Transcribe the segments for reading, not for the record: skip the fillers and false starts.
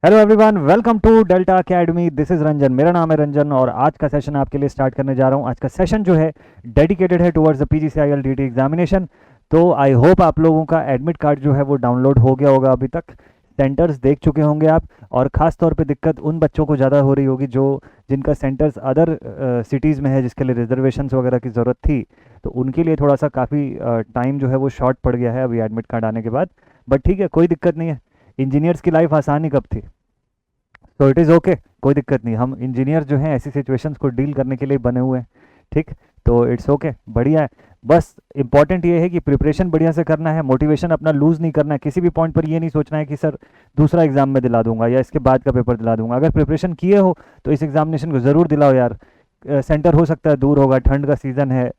Hello everyone, welcome to delta academy. This is Ranjan, मेरा नाम है रंजन और आज का सेशन आपके लिए स्टार्ट करने जा रहा हूँ। आज का सेशन जो है डेडिकेटेड है towards the PGCIL DT examination. तो आई होप आप लोगों का एडमिट कार्ड जो है वो डाउनलोड हो गया होगा। अभी तक सेंटर्स देख चुके होंगे आप, और ख़ास तौर पे दिक्कत उन बच्चों को ज़्यादा हो रही होगी जो जिनका सेंटर्स अदर सिटीज़ में है, जिसके लिए रिजर्वेशंस वगैरह की ज़रूरत थी। तो उनके लिए थोड़ा सा काफ़ी टाइम जो है वो शॉर्ट पड़ गया है अभी एडमिट कार्ड आने के बाद। बट ठीक है, कोई दिक्कत नहीं है। इंजीनियर्स की लाइफ आसान ही कब थी, तो इट इज़ ओके, कोई दिक्कत नहीं। हम इंजीनियर जो हैं ऐसी सिचुएशंस को डील करने के लिए बने हुए हैं, ठीक। तो इट्स ओके, बढ़िया है। बस इंपॉर्टेंट ये है कि प्रिपरेशन बढ़िया से करना है, मोटिवेशन अपना लूज़ नहीं करना है। किसी भी पॉइंट पर ये नहीं सोचना है कि सर दूसरा एग्जाम में दिला दूंगा या इसके बाद का पेपर दिला दूंगा। अगर प्रिपरेशन किए हो तो इस एग्जामिनेशन को ज़रूर दिलाओ यार। सेंटर हो सकता है दूर होगा, ठंड का सीज़न है,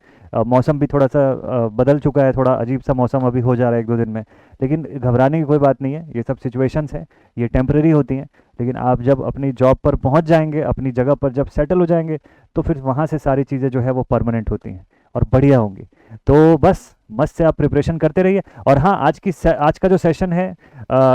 मौसम भी थोड़ा सा बदल चुका है, थोड़ा अजीब सा मौसम अभी हो जा रहा है एक दो दिन में। लेकिन घबराने की कोई बात नहीं है, ये सब सिचुएशंस हैं, ये टेम्परेरी होती हैं। लेकिन आप जब अपनी जॉब पर पहुंच जाएंगे, अपनी जगह पर जब सेटल हो जाएंगे, तो फिर वहाँ से सारी चीज़ें जो है वो परमानेंट होती हैं और बढ़िया होंगी। तो बस मस्त से आप प्रिपरेशन करते रहिए। और हाँ, आज का जो सेशन है,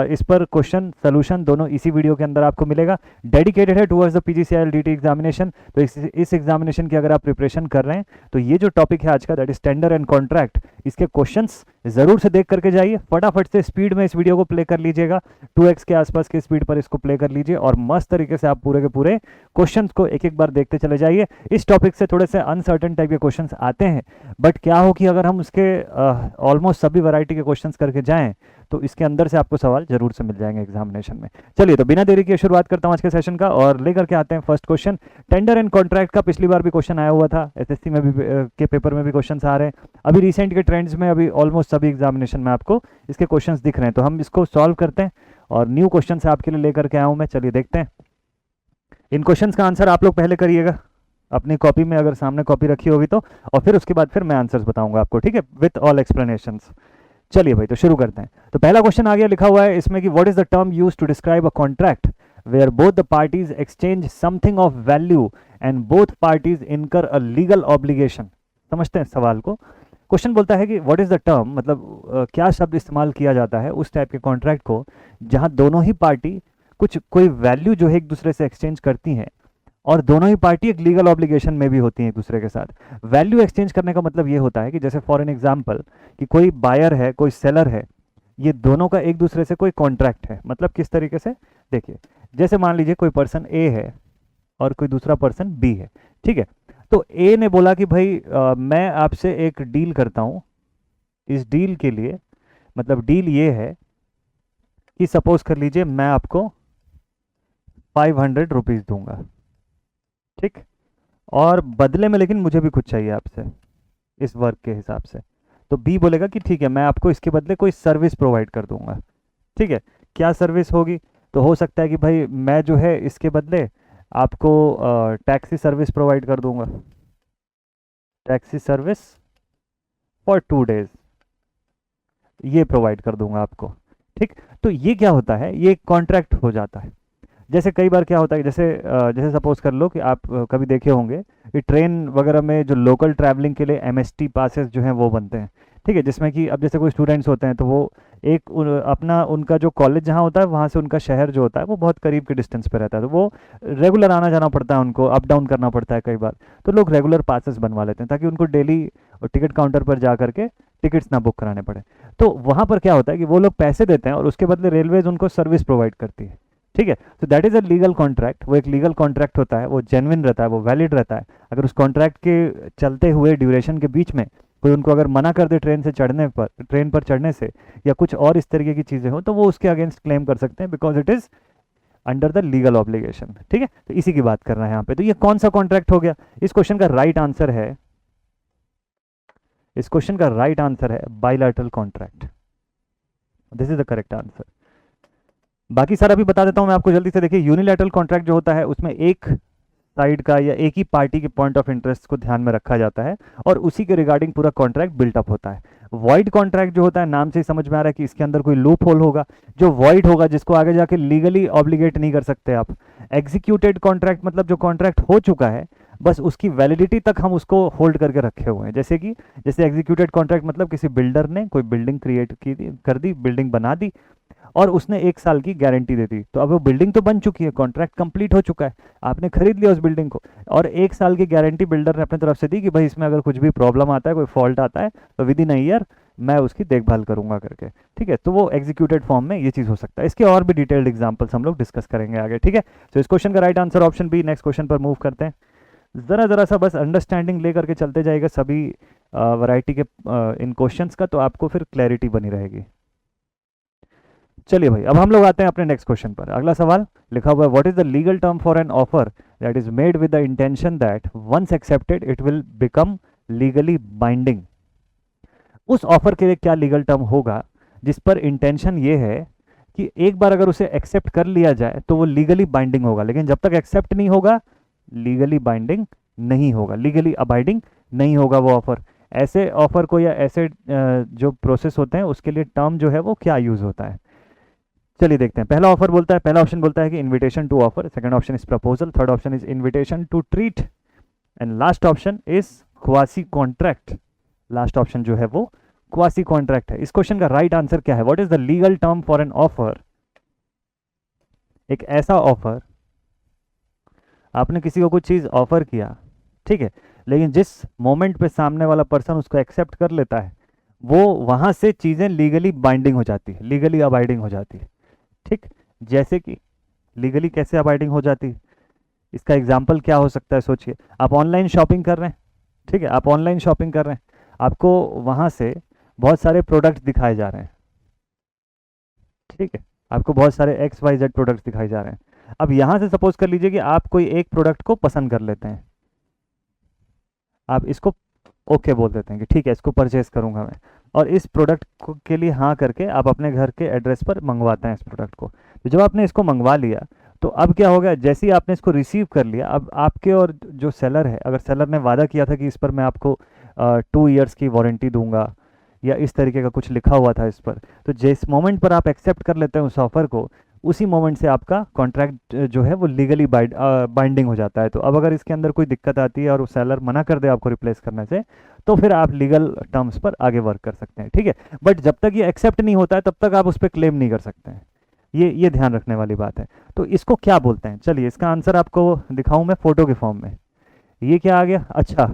इस पर क्वेश्चन सोल्यूशन दोनों इसी वीडियो के अंदर आपको मिलेगा। डेडिकेटेड है towards the PGCIL DT examination. तो इस एग्जामिनेशन की अगर आप प्रिपरेशन कर रहे हैं तो ये जो टॉपिक है आज का, that is tender and contract, इसके क्वेश्चंस जरूर से देख करके जाइए। फटाफट से स्पीड में इस वीडियो को प्ले कर लीजिएगा, 2x के आसपास की स्पीड पर इसको प्ले कर लीजिए और मस्त तरीके से आप पूरे के पूरे क्वेश्चंस को एक एक बार देखते चले जाइए। इस टॉपिक से थोड़े से अनसर्टन टाइप के क्वेश्चंस आते हैं, बट क्या हो कि अगर हम उसके ऑलमोस्ट सभी वैरायटी के क्वेश्चंस करके जाएं तो इसके अंदर से आपको सवाल जरूर से मिल जाएंगे एग्जामिनेशन में। चलिए, तो बिना देरी के शुरुआत करता हूं आज के सेशन का और लेकर के आते हैं first question. Tender and contract का पिछली बार भी क्वेश्चन आया हुआ था, एसएससी में भी के पेपर में भी क्वेश्चन आ रहे हैं। अभी रिसेंट के ट्रेंड्स में अभी ऑलमोस्ट सभी एग्जामिनेशन में आपको इसके क्वेश्चन दिख रहे हैं। तो हम इसको सॉल्व करते हैं और न्यू क्वेश्चन से आपके लिए लेकर के आया हूं मैं। चलिए देखते हैं। इन क्वेश्चंस का आंसर आप लोग पहले करिएगा अपनी कॉपी में, अगर सामने कॉपी रखी होगी तो, और फिर उसके बाद फिर मैं आंसर्स बताऊंगा आपको, ठीक है, विथ ऑल एक्सप्लेनेशंस। चलिए भाई, तो शुरू करते हैं। तो पहला क्वेश्चन आ गया, लिखा हुआ है इसमें कि what is the term used to describe a contract where both the parties exchange something of value and both parties incur a legal obligation. समझते हैं सवाल को। क्वेश्चन बोलता है कि व्हाट इज द टर्म, मतलब क्या शब्द इस्तेमाल किया जाता है उस टाइप के कॉन्ट्रैक्ट को जहां दोनों ही पार्टी कोई वैल्यू जो है एक दूसरे से एक्सचेंज करती हैं और दोनों ही पार्टी एक लीगल ऑब्लिगेशन में भी होती हैं एक दूसरे के साथ। वैल्यू एक्सचेंज करने का मतलब ये होता है कि जैसे फॉर एन एग्जांपल कि कोई बायर है, कोई सेलर है, ये दोनों का एक दूसरे से कोई कॉन्ट्रैक्ट है। मतलब किस तरीके से, देखिए, जैसे मान लीजिए कोई पर्सन ए है और कोई दूसरा पर्सन बी है, ठीक है। तो ए ने बोला कि भाई मैं आपसे एक डील करता हूँ। इस डील के लिए, मतलब डील ये है कि सपोज कर लीजिए मैं आपको 500 रुपीज़ दूंगा, ठीक, और बदले में लेकिन मुझे भी कुछ चाहिए आपसे इस वर्क के हिसाब से। तो बी बोलेगा कि ठीक है, मैं आपको इसके बदले कोई सर्विस प्रोवाइड कर दूंगा, ठीक है। क्या सर्विस होगी, तो हो सकता है कि भाई मैं जो है इसके बदले आपको टैक्सी सर्विस प्रोवाइड कर दूंगा, टैक्सी सर्विस फॉर 2 days, ये प्रोवाइड कर दूंगा आपको, ठीक। तो ये क्या होता है, ये कॉन्ट्रैक्ट हो जाता है। जैसे कई बार क्या होता है, जैसे सपोज कर लो कि आप कभी देखे होंगे कि ट्रेन वगैरह में जो लोकल ट्रैवलिंग के लिए एमएसटी पासेस जो हैं वो बनते हैं, ठीक है। जिसमें कि अब जैसे कोई स्टूडेंट्स होते हैं तो वो अपना उनका जो कॉलेज जहाँ होता है वहाँ से उनका शहर जो होता है वो बहुत करीब के डिस्टेंस पे रहता है, तो वो रेगुलर आना जाना पड़ता है, उनको अप डाउन करना पड़ता है कई बार। तो लोग रेगुलर पासेस बनवा लेते हैं ताकि उनको डेली टिकट काउंटर पर जा करके टिकट्स ना बुक कराने पड़े। तो वहाँ पर क्या होता है कि वो लोग पैसे देते हैं और उसके बदले रेलवेज उनको सर्विस प्रोवाइड करती है, ठीक है। तो that is a legal contract. वो एक लीगल कॉन्ट्रैक्ट होता है, वो जेन्युइन रहता है, वो वैलिड रहता है। अगर उस कॉन्ट्रैक्ट के चलते हुए ड्यूरेशन के बीच में कोई उनको अगर मना कर दे ट्रेन पर चढ़ने से या कुछ और इस तरीके की चीज़ें हो, तो वो उसके अगेंस्ट क्लेम कर सकते हैं, because it is under the legal obligation, ठीक है। तो इसी की बात कर रहे हैं यहाँ पे। तो ये कौन सा कॉन्ट्रैक्ट हो गया, इस क्वेश्चन का राइट आंसर है, इस क्वेश्चन का राइट आंसर है bilateral contract. This is the correct answer. बाकी सारा भी बता देता हूं मैं आपको जल्दी से। देखिए, यूनिलैटरल कॉन्ट्रैक्ट जो होता है उसमें एक साइड का या एक ही पार्टी के पॉइंट ऑफ इंटरेस्ट को ध्यान में रखा जाता है और उसी के रिगार्डिंग पूरा कॉन्ट्रैक्ट बिल्टअप होता है। वॉइड कॉन्ट्रैक्ट जो होता है, नाम से ही समझ में आ रहा है कि इसके अंदर कोई लूप होल होगा जो वॉइड होगा, जिसको आगे जाके लीगली ऑब्लिगेट नहीं कर सकते आप। एग्जीक्यूटेड कॉन्ट्रैक्ट मतलब जो कॉन्ट्रैक्ट हो चुका है, बस उसकी वैलिडिटी तक हम उसको होल्ड करके रखे हुए हैं। जैसे एग्जीक्यूटेड कॉन्ट्रैक्ट मतलब किसी बिल्डर ने कोई बिल्डिंग क्रिएट की कर दी, बिल्डिंग बना दी और उसने 1 साल की गारंटी दे दी, तो अब वो बिल्डिंग तो बन चुकी है, कॉन्ट्रैक्ट कंप्लीट हो चुका है, आपने खरीद लिया उस बिल्डिंग को, और 1 साल की गारंटी बिल्डर ने अपनी तरफ से दी कि भाई इसमें अगर कुछ भी प्रॉब्लम आता है, कोई फॉल्ट आता है, तो विद इन अ ईयर मैं उसकी देखभाल करूंगा करके। ठीक है, तो वो एग्जीक्यूटेड फॉर्म में ये चीज़ हो सकता है। इसके और भी डिटेल्ड एग्जाम्पल्स हम लोग डिस्कस करेंगे आगे। ठीक है, तो इस क्वेश्चन का right answer option B. Next question पर मूव करते हैं। ज़रा ज़रा सा बस अंडरस्टैंडिंग लेकर के चलते जाएगा सभी वैरायटी के इन क्वेश्चंस का, तो आपको फिर क्लैरिटी बनी रहेगी। चलिए भाई, अब हम लोग आते हैं अपने नेक्स्ट क्वेश्चन पर। अगला सवाल लिखा हुआ है, what is the legal term for an offer that is made with the intention that once accepted it will become legally binding. उस ऑफर के लिए क्या लीगल टर्म होगा जिस पर इंटेंशन ये है कि एक बार अगर उसे एक्सेप्ट कर लिया जाए तो वो लीगली बाइंडिंग होगा, लेकिन जब तक एक्सेप्ट नहीं होगा लीगली बाइंडिंग नहीं होगा, लीगली अबाइडिंग नहीं होगा वो ऑफर। ऐसे ऑफर को या ऐसे जो प्रोसेस होते हैं उसके लिए टर्म जो है वो क्या यूज होता है, चलिए देखते हैं। पहला ऑफर बोलता है, पहला ऑप्शन बोलता है कि invitation to offer, second option is proposal, third option is invitation to treat, and last option is quasi contract. Last option जो है वो क्वासी कॉन्ट्रैक्ट है। इस क्वेश्चन का राइट आंसर क्या है? What is the legal term for an offer? एक ऐसा ऑफर, आपने किसी को कुछ चीज ऑफर किया, ठीक है, लेकिन जिस मोमेंट पे सामने वाला पर्सन उसको एक्सेप्ट कर लेता है वो वहां से चीजें लीगली बाइंडिंग हो जाती है, लीगली अबाइडिंग हो जाती है। ठीक, जैसे कि लीगली कैसे अबाइडिंग हो जाती है, इसका एग्जाम्पल क्या हो सकता है? सोचिए, आप ऑनलाइन शॉपिंग कर रहे हैं, ठीक है, आप ऑनलाइन शॉपिंग कर रहे हैं, आपको वहां से बहुत सारे प्रोडक्ट्स दिखाए जा रहे हैं, ठीक है, आपको बहुत सारे XYZ प्रोडक्ट्स दिखाए जा रहे हैं। अब यहां से सपोज कर लीजिए कि आप कोई एक प्रोडक्ट को पसंद कर लेते हैं, आप इसको ओके बोल देते हैं कि ठीक है इसको परचेज करूंगा मैं, और इस प्रोडक्ट के लिए हाँ करके आप अपने घर के एड्रेस पर मंगवाते हैं इस प्रोडक्ट को। तो जब आपने इसको मंगवा लिया तो अब क्या हो गया, जैसे ही आपने इसको रिसीव कर लिया, अब आपके और जो सेलर है, अगर सेलर ने वादा किया था कि इस पर मैं आपको 2 ईयर्स की वारंटी दूंगा या इस तरीके का कुछ लिखा हुआ था इस पर, तो जिस मोमेंट पर आप एक्सेप्ट कर लेते हैं उस ऑफर को, उसी मोमेंट से आपका कॉन्ट्रैक्ट जो है वो लीगली बाइंडिंग हो जाता है। तो अब अगर इसके अंदर कोई दिक्कत आती है और वो सेलर मना कर दे आपको रिप्लेस करने से, तो फिर आप लीगल टर्म्स पर आगे वर्क कर सकते हैं। ठीक है, बट जब तक ये एक्सेप्ट नहीं होता है तब तक आप उस पर क्लेम नहीं कर सकते हैं, ये ध्यान रखने वाली बात है। तो इसको क्या बोलते हैं? चलिए इसका आंसर आपको दिखाऊं मैं फोटो के फॉर्म में। ये क्या आ गया? अच्छा,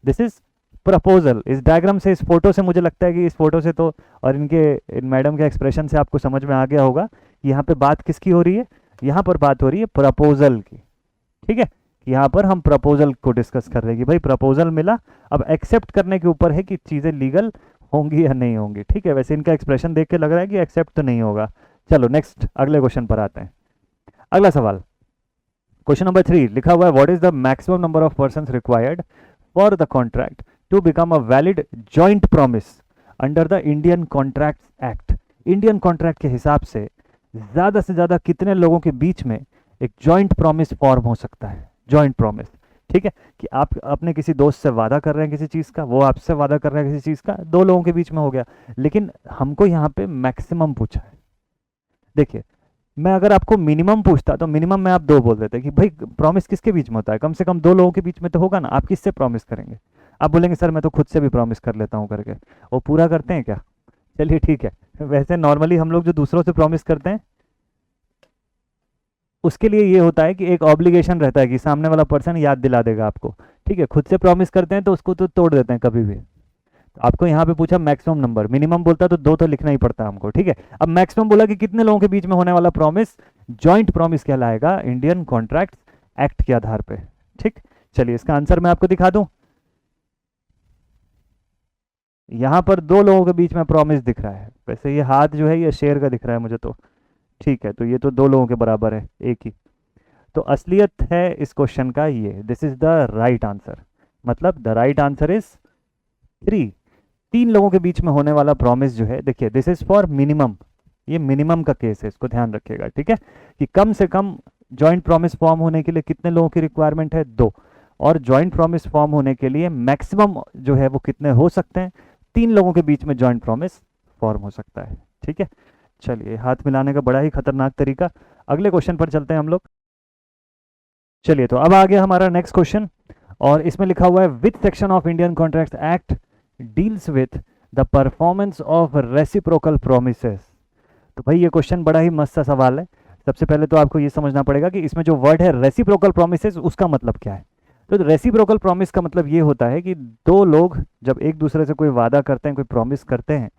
दिस इज प्रपोजल। इस डायग्राम से, इस फोटो से मुझे लगता है कि इस फोटो से तो, और इन मैडम के एक्सप्रेशन से आपको समझ में आ गया होगा कि यहाँ पे बात किसकी हो रही है। यहाँ पर बात हो रही है प्रपोजल की। ठीक है, यहाँ पर हम प्रपोजल को डिस्कस कर रहे हैं कि भाई प्रपोजल मिला, अब एक्सेप्ट करने के ऊपर है कि चीज़ें लीगल होंगी या नहीं होंगी। ठीक है, वैसे इनका एक्सप्रेशन देख के लग रहा है कि एक्सेप्ट तो नहीं होगा। चलो नेक्स्ट अगले क्वेश्चन पर आते हैं। अगला सवाल, क्वेश्चन नंबर 3 लिखा हुआ है, what is the maximum number of persons required for the contract to become a valid joint promise under the Indian contracts Act. Indian contract के हिसाब से ज़्यादा कितने लोगों के बीच में एक जॉइंट प्रॉमिस फॉर्म हो सकता है? जॉइंट प्रॉमिस, ठीक है, कि आप अपने किसी दोस्त से वादा कर रहे हैं किसी चीज़ का, वो आपसे वादा कर रहे हैं किसी चीज़ का, 2 लोगों के बीच में हो गया, लेकिन हमको यहाँ पे मैक्सिमम पूछा है। देखिए, मैं अगर आपको मिनिमम पूछता तो मिनिमम में आप 2 बोल देते कि भाई प्रॉमिस किसके बीच में होता है, कम से कम 2 लोगों के बीच में तो होगा ना, आप किससे प्रॉमिस करेंगे? आप बोलेंगे सर मैं तो खुद से भी प्रॉमिस कर लेता हूँ करके। वो पूरा करते हैं क्या? चलिए ठीक है, वैसे नॉर्मली हम लोग जो दूसरों से प्रॉमिस करते हैं उसके लिए ये होता है कि एक ऑब्लिगेशन रहता है कि सामने वाला पर्सन याद दिला देगा आपको। ठीक है, खुद से प्रॉमिस करते हैं तो उसको तो तोड़ देते हैं कभी भी। तो आपको यहाँ पे पूछा मैक्सिमम नंबर, मिनिमम बोलता तो 2 तो लिखना ही पड़ता है हमको। ठीक है, अब मैक्सिमम बोला कि कितने लोगों के बीच में होने वाला प्रॉमिस जॉइंट प्रॉमिस कहलाएगा इंडियन कॉन्ट्रैक्ट एक्ट के आधार पे। ठीक, चलिए इसका आंसर मैं आपको दिखा दूं। यहाँ पर 2 लोगों के बीच में प्रॉमिस दिख रहा है, वैसे ये हाथ जो है ये शेर का दिख रहा है मुझे तो। ठीक है, तो ये तो 2 लोगों के बराबर है, एक ही। तो असलियत है इस क्वेश्चन का ये, this is the right answer, मतलब द राइट आंसर इज 3। 3 लोगों के बीच में होने वाला प्रॉमिस जो है, देखिए दिस इज फॉर मिनिमम, ये मिनिमम का केस है, इसको ध्यान रखिएगा। ठीक है, कि कम से कम जॉइंट प्रॉमिस फॉर्म होने के लिए कितने लोगों की रिक्वायरमेंट है? 2। और जॉइंट प्रॉमिस फॉर्म होने के लिए मैक्सिमम जो है वो कितने हो सकते हैं? 3 लोगों के बीच में जॉइंट प्रॉमिस फॉर्म हो सकता है। ठीक है, चलिए हाथ मिलाने का बड़ा ही खतरनाक तरीका। अगले क्वेश्चन पर चलते हैं हम लोग। चलिए, तो अब आ गया हमारा नेक्स्ट क्वेश्चन, और इसमें लिखा हुआ है which section of Indian contracts act deals with the performance of reciprocal promises. तो भाई ये क्वेश्चन बड़ा ही मस्त सा सवाल है। सबसे पहले तो आपको ये समझना पड़ेगा कि इसमें जो वर्ड है रेसिप्रोकल प्रोमिसेस, उसका मतलब क्या है। तो रेसिप्रोकल प्रॉमिस का मतलब ये होता है कि दो लोग जब एक दूसरे से कोई वादा करते हैं, कोई प्रॉमिस करते हैं,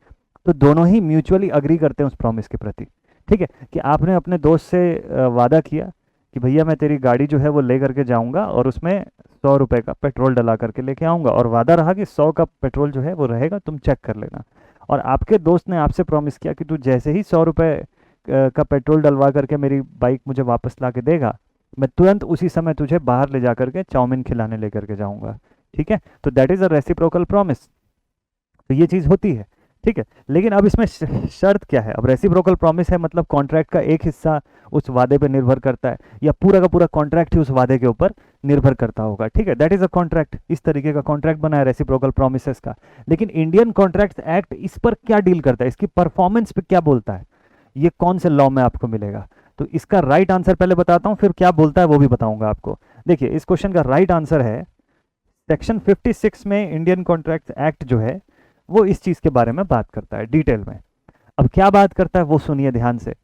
तो दोनों ही म्यूचुअली अग्री करते हैं उस प्रॉमिस के प्रति। ठीक है, कि आपने अपने दोस्त से वादा किया कि भैया मैं तेरी गाड़ी जो है वो ले करके जाऊंगा और उसमें 100 रुपये का पेट्रोल डला करके लेके आऊंगा, और वादा रहा कि 100 का पेट्रोल जो है वो रहेगा, तुम चेक कर लेना। और आपके दोस्त ने आपसे प्रॉमिस किया कि तू जैसे ही 100 रुपये का पेट्रोल डलवा करके मेरी बाइक मुझे वापस ला के देगा, मैं तुरंत उसी समय तुझे बाहर ले जा करके चाउमीन खिलाने ले करके जाऊंगा। ठीक है, तो that is a reciprocal promise. तो ये चीज़ होती है। ठीक है, लेकिन अब इसमें शर्त क्या है। अब रेसिप्रोकल प्रॉमिस है, मतलब कॉन्ट्रैक्ट का एक हिस्सा उस वादे पे निर्भर करता है, या पूरा का पूरा कॉन्ट्रैक्ट ही उस वादे के ऊपर निर्भर करता होगा। ठीक है, दैट इज अ कॉन्ट्रैक्ट। इस तरीके का कॉन्ट्रैक्ट बना है रेसिप्रोकल प्रोमिसेस का। लेकिन इंडियन कॉन्ट्रैक्ट एक्ट इस पर क्या डील करता है, इसकी परफॉर्मेंस पे क्या बोलता है, ये कौन से लॉ में आपको मिलेगा। तो इसका राइट आंसर पहले बताता हूं, फिर क्या बोलता है वो भी बताऊंगा आपको। देखिए, इस क्वेश्चन का राइट आंसर है सेक्शन 56 में इंडियन कॉन्ट्रैक्ट एक्ट जो है वो इस चीज के बारे में बात करता है डिटेल में। अब क्या बात करता है वो सुनिए ध्यान से।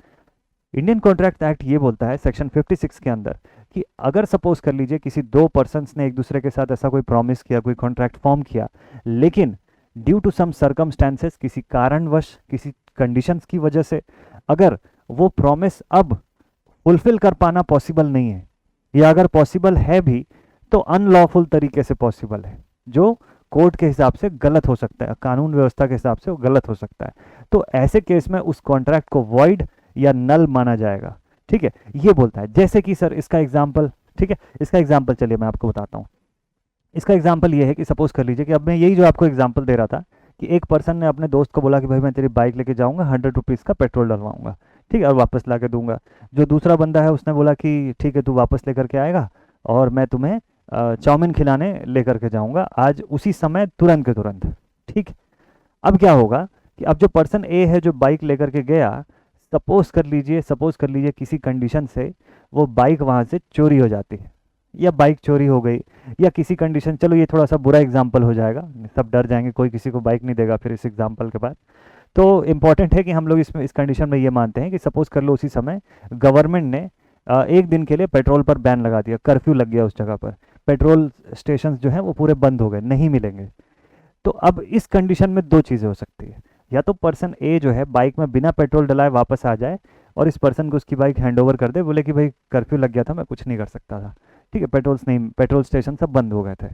इंडियन कॉन्ट्रैक्ट एक्ट ये बोलता है सेक्शन 56 के अंदर कि अगर सपोज कर लीजिए किसी दो पर्सन्स ने एक दूसरे के साथ ऐसा कोई प्रॉमिस किया, कोई कॉन्ट्रैक्ट फॉर्म किया, लेकिन ड्यू टू सम सर्कमस्टेंसेस, किसी कारणवश, किसी कंडीशंस की वजह से अगर वो प्रॉमिस अब फुलफिल कर पाना पॉसिबल नहीं है, या अगर पॉसिबल है भी तो अनलॉफुल तरीके से पॉसिबल है, जो कोर्ट के हिसाब से गलत हो सकता है, कानून व्यवस्था के हिसाब से वो गलत हो सकता है, तो ऐसे केस में उस कॉन्ट्रैक्ट को वॉइड या नल माना जाएगा। ठीक है, ये बोलता है। जैसे कि सर इसका एग्जाम्पल, ठीक है, इसका एग्जाम्पल चलिए मैं आपको बताता हूँ। इसका एग्जाम्पल ये है कि सपोज कर लीजिए कि अब मैं यही जो आपको एग्जाम्पल दे रहा था कि एक पर्सन ने अपने दोस्त को बोला कि भाई मैं तेरी बाइक लेके जाऊंगा, 100 रुपीज़ का पेट्रोल डलवाऊंगा, ठीक है, और वापस ला के दूंगा। जो दूसरा बंदा है उसने बोला कि ठीक है तू वापस लेकर के आएगा और मैं तुम्हें चाउमीन खिलाने लेकर के जाऊंगा आज उसी समय, तुरंत के तुरंत। ठीक, अब क्या होगा कि अब जो पर्सन ए है जो बाइक लेकर के गया, सपोज कर लीजिए किसी कंडीशन से वो बाइक वहाँ से चोरी हो जाती है, या बाइक चोरी हो गई, या किसी कंडीशन, चलो ये थोड़ा सा बुरा एग्जाम्पल हो जाएगा, सब डर जाएंगे, कोई किसी को बाइक नहीं देगा फिर इस एग्जाम्पल के बाद। तो इम्पॉर्टेंट है कि हम लोग इसमें इस कंडीशन में ये मानते हैं कि सपोज कर लो उसी समय गवर्नमेंट ने एक दिन के लिए पेट्रोल पर बैन लगा दिया, कर्फ्यू लग गया उस जगह पर, पेट्रोल स्टेशन जो हैं वो पूरे बंद हो गए, नहीं मिलेंगे। तो अब इस कंडीशन में दो चीज़ें हो सकती है, या तो पर्सन ए जो है बाइक में बिना पेट्रोल डलाए वापस आ जाए और इस पर्सन को उसकी बाइक हैंड ओवर कर दे, बोले कि भाई कर्फ्यू लग गया था, मैं कुछ नहीं कर सकता था, ठीक है, पेट्रोल स्टेशन सब बंद हो गए थे।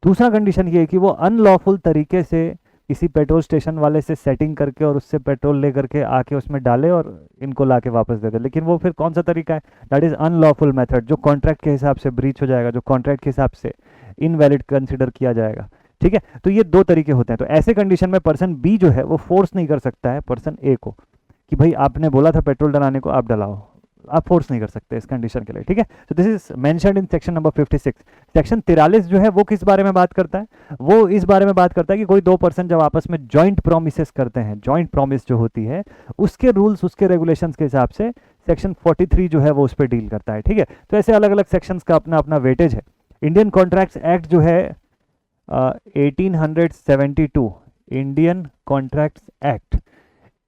दूसरा कंडीशन ये है कि वो अनलॉफुल तरीके से किसी पेट्रोल स्टेशन वाले से सेटिंग करके और उससे पेट्रोल ले करके आके उसमें डाले और इनको ला के वापस दे दे, लेकिन वो फिर कौन सा तरीका है, दैट इज अनलॉफुल मेथड, जो कॉन्ट्रैक्ट के हिसाब से ब्रीच हो जाएगा, जो कॉन्ट्रैक्ट के हिसाब से इनवैलिड कंसिडर किया जाएगा। ठीक है, तो ये दो तरीके होते हैं। तो ऐसे कंडीशन में पर्सन बी जो है वो फोर्स नहीं कर सकता है पर्सन ए को कि भाई आपने बोला था पेट्रोल डलाने को, आप डलाओ, आप फोर्स नहीं कर सकते इस कंडीशन के लिए। ठीक है, तो this is mentioned in section number 56। Section 43 जो है वो किस बारे में बात करता है, वो इस बारे में बात करता है कि कोई दो पर्सन जब आपस में जॉइंट प्रोमिसेस करते हैं, जॉइंट प्रोमिस जो होती है उसके रूल्स, उसके रेगुलेशंस के हिसाब से सेक्शन 43 जो है वो उस पर डील करता है। ठीक है, तो ऐसे अलग अलग सेक्शंस का अपना अपना वेटेज है। इंडियन कॉन्ट्रैक्ट्स एक्ट जो है 1872, इंडियन कॉन्ट्रैक्ट्स एक्ट,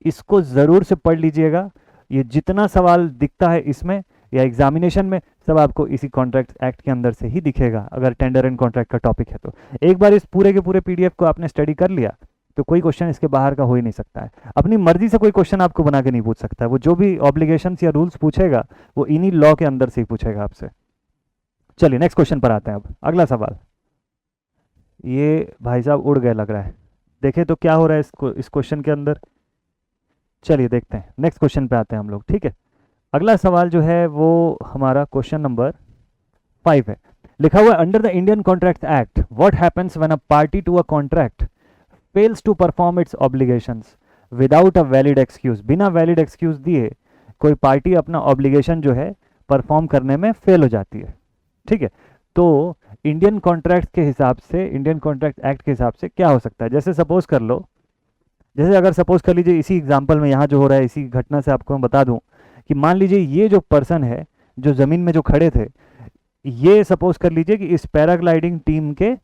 इसको ज़रूर से पढ़ लीजिएगा। ये जितना सवाल दिखता है इसमें या एग्जामिनेशन में, सब आपको इसी कॉन्ट्रैक्ट एक्ट के अंदर से ही दिखेगा, अगर टेंडर एंड कॉन्ट्रैक्ट का टॉपिक है तो। एक बार इस पूरे के पूरे पीडीएफ को आपने स्टडी कर लिया तो कोई क्वेश्चन इसके बाहर का हो ही नहीं सकता है। अपनी मर्जी से कोई क्वेश्चन आपको बना के नहीं पूछ सकता है, वो जो भी ऑब्लिगेशंस या रूल्स पूछेगा वो इन्हीं लॉ के अंदर से ही पूछेगा आपसे। चलिए नेक्स्ट क्वेश्चन पर आते हैं। अब अगला सवाल, ये भाई साहब उड़ गए लग रहा है, देखें तो क्या हो रहा है इस क्वेश्चन के अंदर। चलिए देखते हैं, नेक्स्ट क्वेश्चन पे आते हैं हम लोग। ठीक है, अगला सवाल जो है वो हमारा क्वेश्चन नंबर 5 है। लिखा हुआ है under the Indian contract act what happens when a party to a contract fails to perform its obligations without a valid excuse. बिना वैलिड एक्सक्यूज दिए कोई पार्टी अपना ऑब्लिगेशन जो है परफॉर्म करने में फेल हो जाती है। ठीक है, तो इंडियन कॉन्ट्रैक्ट के हिसाब से, इंडियन कॉन्ट्रैक्ट एक्ट के हिसाब से क्या हो सकता है। जैसे सपोज कर लो, जैसे अगर सपोज कर लीजिए इसी एग्जाम्पल में यहाँ जो हो रहा है, इसी घटना से आपको मैं बता दूं कि मान लीजिए ये जो पर्सन है जो ज़मीन में जो खड़े थे, ये सपोज कर लीजिए कि इस पैराग्लाइडिंग टीम के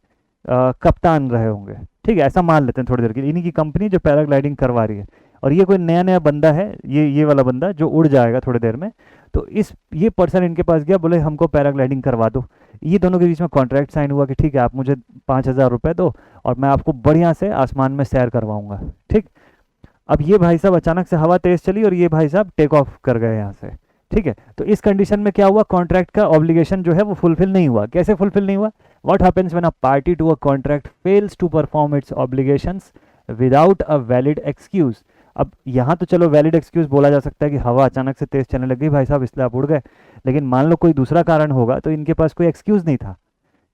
कप्तान रहे होंगे, ठीक है, ऐसा मान लेते हैं थोड़ी देर के लिए, इन्हीं की कंपनी जो पैराग्लाइडिंग करवा रही है, और ये कोई नया नया बंदा है, ये वाला बंदा जो उड़ जाएगा थोड़ी देर में। तो ये पर्सन इनके पास गया, बोले हमको पैराग्लाइडिंग करवा दो। ये दोनों के बीच में कॉन्ट्रैक्ट साइन हुआ कि ठीक है, आप मुझे 5,000 रुपये दो और मैं आपको बढ़िया से आसमान में सैर करवाऊंगा, ठीक। अब ये भाई साहब अचानक से हवा तेज चली और ये भाई साहब टेक ऑफ कर गए यहाँ से, ठीक है। तो इस कंडीशन में क्या हुआ, कॉन्ट्रैक्ट का ऑब्लिगेशन जो है वो फुलफिल नहीं हुआ। कैसे फुलफिल नहीं हुआ? What happens when a party to a contract fails to perform its obligations without a valid excuse. अब यहाँ तो चलो वैलिड एक्सक्यूज बोला जा सकता है कि हवा अचानक से तेज चलने लगी भाई साहब, इसलिए आप उड़ गए। लेकिन मान लो कोई दूसरा कारण होगा, तो इनके पास कोई एक्सक्यूज नहीं था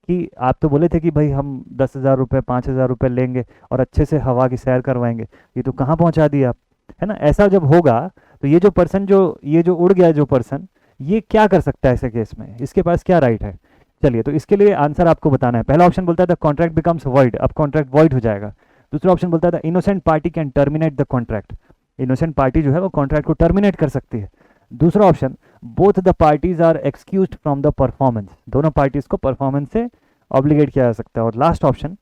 कि आप तो बोले थे कि भाई हम 10,000 रुपये 5,000 रुपये लेंगे और अच्छे से हवा की सैर करवाएंगे, ये तो कहाँ पहुँचा दिए आप, है ना। ऐसा जब होगा तो ये जो पर्सन ये जो उड़ गया जो पर्सन, ये क्या कर सकता है ऐसे केस में, इसके पास क्या राइट है? चलिए, तो इसके लिए आंसर आपको बताना है। पहला ऑप्शन बोलता है द कॉन्ट्रैक्ट बिकम्स वॉइड, अब कॉन्ट्रैक्ट वॉइड हो जाएगा। दूसरा ऑप्शन बोलता है the innocent party can terminate the contract, innocent party जो है वो कॉन्ट्रैक्ट को टर्मिनेट कर सकती है। दूसरा option, both the parties are excused from the performance, दोनों पार्टीज को परफॉर्मेंस से ऑब्लिगेट किया जा सकता है। और last option,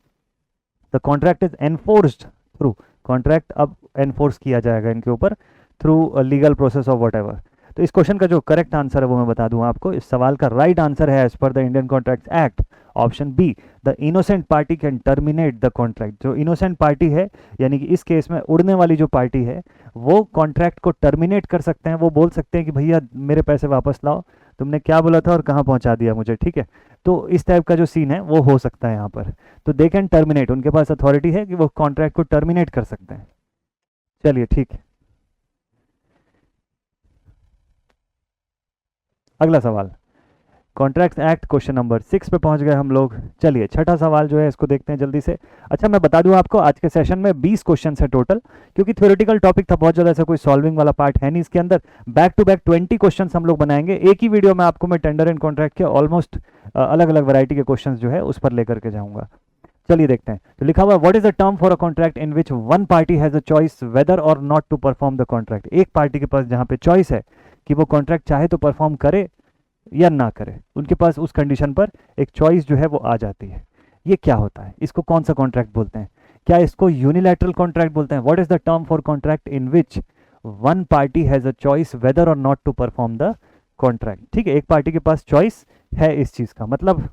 the contract is enforced through, contract अब एनफोर्स किया जाएगा इनके ऊपर through legal process of whatever. तो इस क्वेश्चन का जो करेक्ट आंसर है वो मैं बता दूं आपको। इस सवाल का राइट आंसर है as per the Indian contract act option B, the innocent party can terminate the contract. जो इनोसेंट पार्टी है, यानी कि इस केस में उड़ने वाली जो पार्टी है, वो कॉन्ट्रैक्ट को टर्मिनेट कर सकते हैं। वो बोल सकते हैं कि भैया मेरे पैसे वापस लाओ, तुमने क्या बोला था और कहाँ पहुंचा दिया मुझे, ठीक है। तो इस टाइप का जो सीन है वो हो सकता है यहाँ पर। तो दे कैन टर्मिनेट, उनके पास अथॉरिटी है कि वो कॉन्ट्रैक्ट को टर्मिनेट कर सकते हैं। चलिए ठीक है, अगला सवाल, कॉन्ट्रैक्ट एक्ट क्वेश्चन नंबर 6 पे पहुंच गए हम लोग। चलिए छठा सवाल जो है इसको देखते हैं जल्दी से। अच्छा, मैं बता दूं आपको, आज के सेशन में 20 क्वेश्चन है टोटल, क्योंकि थ्योरेटिकल टॉपिक था, बहुत ज़्यादा ऐसा कोई सॉल्विंग वाला पार्ट है नहीं इसके अंदर। बैक टू बैक 20 क्वेश्चन हम लोग बनाएंगे एक ही वीडियो में। आपको मैं टेंडर एंड कॉन्ट्रैक्ट के ऑलमोस्ट अलग अलग वैरायटी के क्वेश्चन जो है उस पर लेकर के जाऊंगा। चलिए देखते हैं। तो लिखा हुआ, what is the term for a contract in which one party has a choice whether or not to perform the contract. एक पार्टी के पास जहां पे चॉइस है कि वो कॉन्ट्रैक्ट चाहे तो परफॉर्म करे या ना करे, उनके पास उस कंडीशन पर एक चॉइस जो है वो आ जाती है। ये क्या होता है, इसको कौन सा कॉन्ट्रैक्ट बोलते हैं? क्या इसको यूनिलैटरल कॉन्ट्रैक्ट बोलते हैं? What is the term for contract in which one party has a choice whether or not to perform the contract. ठीक है, एक पार्टी के पास चॉइस है इस चीज का, मतलब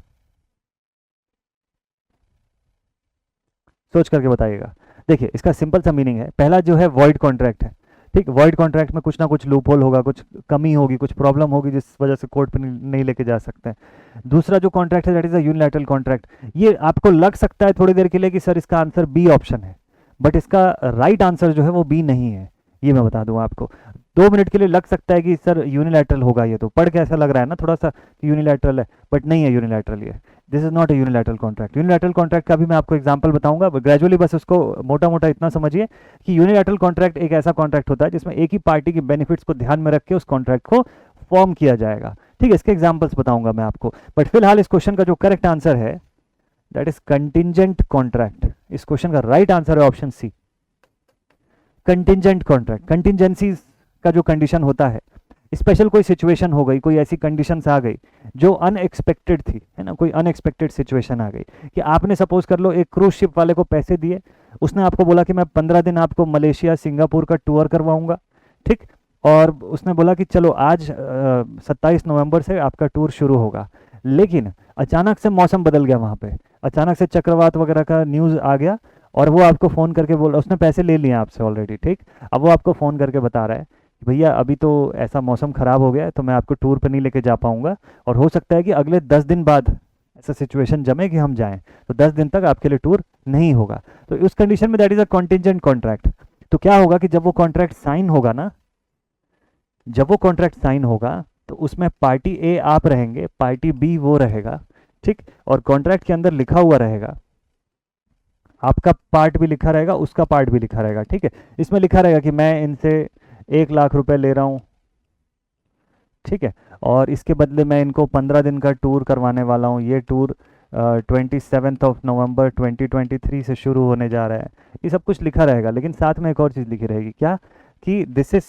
सोच करके बताइएगा। देखिए, इसका सिंपल सा मीनिंग है, पहला जो है वॉइड कॉन्ट्रैक्ट है। ठीक, वॉइड कॉन्ट्रैक्ट में कुछ ना कुछ लूप होल होगा, कुछ कमी होगी, कुछ प्रॉब्लम होगी जिस वजह से कोर्ट पे नहीं लेके जा सकते हैं। दूसरा जो कॉन्ट्रैक्ट है that is a unilateral contract. ये आपको लग सकता है थोड़ी देर के लिए कि सर इसका आंसर बी ऑप्शन है, बट इसका राइट आंसर जो है वो बी नहीं है, ये मैं बता दूं आपको। 2 मिनट के लिए लग सकता है कि सर यूनिलैटरल होगा, ये तो पढ़ के ऐसा लग रहा है ना थोड़ा सा यूनिलैटरल है, बट नहीं है यूनिलैटरल ये। This is not a unilateral contract. Unilateral contract का भी मैं आपको एग्जांपल बताऊंगा, ग्रेजुअली बस उसको मोटा मोटा इतना समझिए कि यूनिलैटरल कॉन्ट्रैक्ट एक ऐसा कॉन्ट्रैक्ट होता है जिसमें एक ही पार्टी की बेनिफिट्स को ध्यान में रख के उस कॉन्ट्रैक्ट को फॉर्म किया जाएगा। ठीक है, इसके एग्जाम्पल्स बताऊंगा मैं आपको, बट फिलहाल इस क्वेश्चन का जो करेक्ट आंसर है दैट इज कंटिजेंट कॉन्ट्रैक्ट। इस क्वेश्चन का राइट आंसर है option C, contingent contract. Contingency का जो कंडीशन होता है, स्पेशल कोई सिचुएशन हो गई, कोई ऐसी कंडीशंस आ गई जो अनएक्सपेक्टेड थी, है ना, कोई अनएक्सपेक्टेड सिचुएशन आ गई कि आपने सपोज कर लो एक क्रूज शिप वाले को पैसे दिए, उसने आपको बोला कि मैं 15 दिन आपको मलेशिया सिंगापुर का टूर करवाऊंगा, ठीक, और उसने बोला कि चलो आज 27 नवंबर से आपका टूर शुरू होगा। लेकिन अचानक से मौसम बदल गया, वहाँ पे अचानक से चक्रवात वगैरह का न्यूज़ आ गया और वो आपको फ़ोन करके बोल, उसने पैसे ले लिए आपसे ऑलरेडी, ठीक, अब वो आपको फ़ोन करके बता रहा है भैया अभी तो ऐसा मौसम ख़राब हो गया है तो मैं आपको टूर पे नहीं लेके जा पाऊंगा, और हो सकता है कि अगले 10 दिन बाद ऐसा सिचुएशन जमे कि हम जाएं, तो 10 दिन तक आपके लिए टूर नहीं होगा। तो उस कंडीशन में that is a contingent contract. तो क्या होगा कि जब वो कॉन्ट्रैक्ट साइन होगा ना, जब वो कॉन्ट्रैक्ट साइन होगा तो उसमें पार्टी ए आप रहेंगे, पार्टी बी वो रहेगा, ठीक, और कॉन्ट्रैक्ट के अंदर लिखा हुआ रहेगा, आपका पार्ट भी लिखा रहेगा, उसका पार्ट भी लिखा रहेगा। ठीक है, इसमें लिखा रहेगा कि मैं इनसे 1,00,000 रुपए ले रहा हूँ, ठीक है, और इसके बदले मैं इनको 15 दिन का टूर करवाने वाला हूँ। ये टूर 27 नवंबर 2023 से शुरू होने जा रहा है। ये सब कुछ लिखा रहेगा, लेकिन साथ में एक और चीज़ लिखी रहेगी, क्या कि this is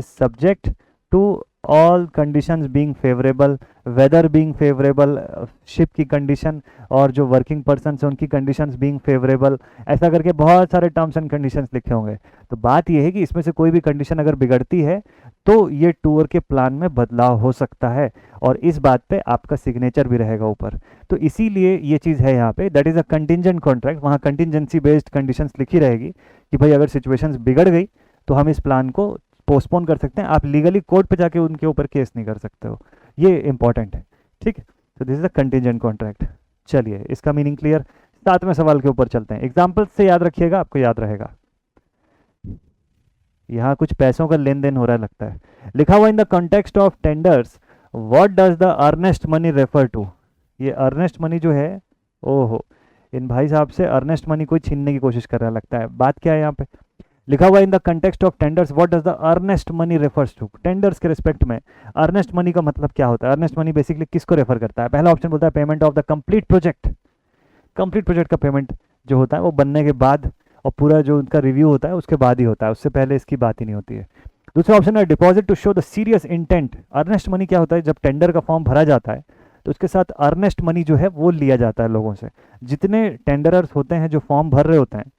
subject to all conditions being favourable, weather being favourable, ship की कंडीशन और जो वर्किंग पर्सन है उनकी कंडीशंस बीइंग फेवरेबल, ऐसा करके बहुत सारे टर्म्स एंड कंडीशंस लिखे होंगे। तो बात यह है कि इसमें से कोई भी कंडीशन अगर बिगड़ती है तो ये टूर के प्लान में बदलाव हो सकता है, और इस बात पे आपका सिग्नेचर भी रहेगा ऊपर। तो इसीलिए ये चीज़ है यहाँ पे, that is a contingent contract. वहाँ कंटिजेंसी बेस्ड कंडीशंस लिखी रहेगी कि भाई अगर सिचुएशंस बिगड़ गई तो हम इस प्लान को पोस्टपोन कर सकते हैं, आप लीगली कोर्ट पे जाके उनके ऊपर केस नहीं कर सकते हो, ये इंपॉर्टेंट है। ठीक है, तो this is a contingent contract. चलिए, इसका मीनिंग क्लियर। 7वें सवाल के ऊपर चलते हैं, एग्जाम्पल से याद रखिएगा, आपको याद रहेगा। यहाँ कुछ पैसों का लेन देन हो रहा है लगता है। लिखा हुआ in the context of tenders what does the earnest money refer to. ये अर्नेस्ट मनी जो है, ओहो, इन भाई साहब से अर्नेस्ट मनी कोई छीनने की कोशिश कर रहा लगता है। बात क्या है यहाँ पे, लिखा हुआ in the context of tenders what does the earnest money refers to. Tenders के रिस्पेक्ट में अर्नेस्ट मनी का मतलब क्या होता है? अर्नेस्ट मनी बेसिकली किसको रेफर करता है? पहला ऑप्शन बोलता है payment of the complete project. Complete project का पेमेंट जो होता है वो बनने के बाद और पूरा जो उनका रिव्यू होता है उसके बाद ही होता है, उससे पहले इसकी बात ही नहीं होती है। दूसरा ऑप्शन है deposit to show the serious intent. Earnest money क्या होता है? जब टेंडर का फॉर्म भरा जाता है तो उसके साथ अर्नेस्ट मनी जो है वो लिया जाता है लोगों से। जितने टेंडरर्स होते हैं जो फॉर्म भर रहे होते हैं,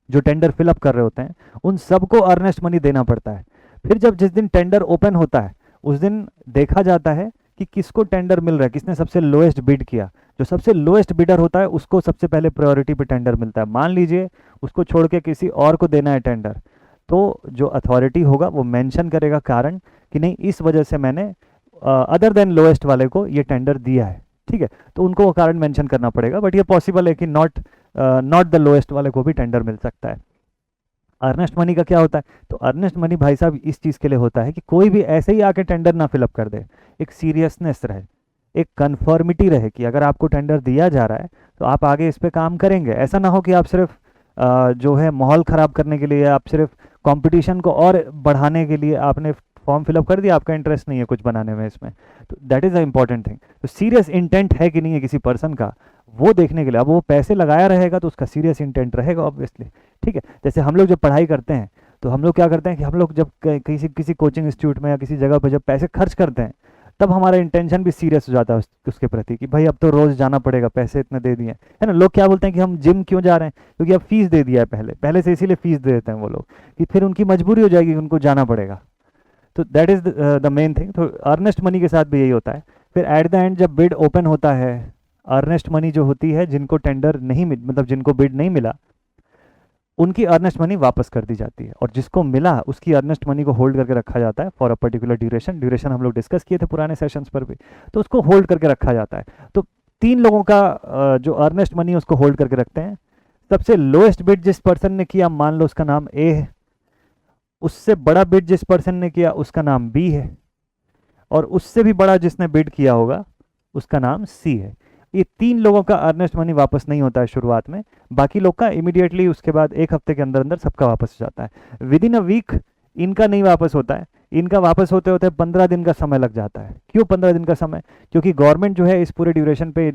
जो टेंडर फिलअप कर रहे होते हैं, उन सबको अर्नेस्ट मनी देना पड़ता है। फिर जब जिस दिन टेंडर ओपन होता है उस दिन देखा जाता है कि किसको टेंडर मिल रहा है, किसने सबसे लोएस्ट बिड किया। जो सबसे लोएस्ट बिडर होता है उसको सबसे पहले प्रायोरिटी पे टेंडर मिलता है। मान लीजिए उसको छोड़ के किसी और को देना है टेंडर, तो जो अथॉरिटी होगा वो मेंशन करेगा कारण कि नहीं, इस वजह से मैंने अदर देन लोएस्ट वाले को ये टेंडर दिया है। ठीक है, तो उनको वो कारण मेंशन करना पड़ेगा, बट ये पॉसिबल है कि नॉट द लोएस्ट वाले को भी टेंडर मिल सकता है। अर्नेस्ट मनी का क्या होता है? तो अर्नेस्ट मनी भाई साहब इस चीज़ के लिए होता है कि कोई भी ऐसे ही आके टेंडर ना फिलअप कर दे, एक सीरियसनेस रहे, एक कन्फर्मिटी रहे कि अगर आपको टेंडर दिया जा रहा है तो आप आगे इस पे काम करेंगे। ऐसा ना हो कि आप सिर्फ जो है माहौल ख़राब करने के लिए, आप सिर्फ कंपटीशन को और बढ़ाने के लिए आपने फॉर्म फिलअप कर दिया, आपका इंटरेस्ट नहीं है कुछ बनाने में इसमें। तो that is the important thing. तो सीरियस इंटेंट है कि नहीं है किसी पर्सन का, वो देखने के लिए। अब वो पैसे लगाया रहेगा तो उसका सीरियस इंटेंट रहेगा ऑब्वियसली। ठीक है, जैसे हम लोग जब पढ़ाई करते हैं तो हम लोग क्या करते हैं कि हम लोग जब किसी किसी कोचिंग इंस्टीट्यूट में या किसी जगह पर जब पैसे खर्च करते हैं तब हमारा इंटेंशन भी सीरियस हो जाता है उसके प्रति कि भाई अब तो रोज़ जाना पड़ेगा, पैसे इतने दे दिए है ना। लोग क्या बोलते हैं कि हम जिम क्यों जा रहे हैं? क्योंकि अब फीस दे दिया है पहले से, इसीलिए फीस दे देते हैं वो लोग कि फिर उनकी मजबूरी हो जाएगी कि उनको जाना पड़ेगा। तो that is the main thing. तो अर्नेस्ट मनी के साथ भी यही होता है। फिर एट द एंड जब बिड ओपन होता है, अर्नेस्ट मनी जो होती है, जिनको टेंडर नहीं मतलब जिनको बिड नहीं मिला उनकी अर्नेस्ट मनी वापस कर दी जाती है, और जिसको मिला उसकी अर्नेस्ट मनी को होल्ड करके रखा जाता है फॉर अ पर्टिकुलर ड्यूरेशन हम लोग डिस्कस किए थे पुराने सेशंस पर भी, तो उसको होल्ड करके रखा जाता है। तो 3 लोगों का जो अर्नेस्ट मनी है उसको होल्ड करके रखते हैं। सबसे लोएस्ट बिड जिस पर्सन ने किया, मान लो उसका नाम ए है, उससे बड़ा बिड जिस पर्सन ने किया उसका नाम बी है, और उससे भी बड़ा जिसने बिड किया होगा उसका नाम सी है। ये 3 लोगों का अर्नेस्ट मनी वापस नहीं होता है शुरुआत में, बाकी लोग का इमीडिएटली उसके बाद 1 हफ्ते के अंदर अंदर सबका वापस हो जाता है। विद इन अ वीक इनका नहीं वापस होता है, इनका वापस होते होते 15 दिन का समय लग जाता है। क्यों 15 दिन का समय? क्योंकि गवर्नमेंट जो है इस पूरे ड्यूरेशन पे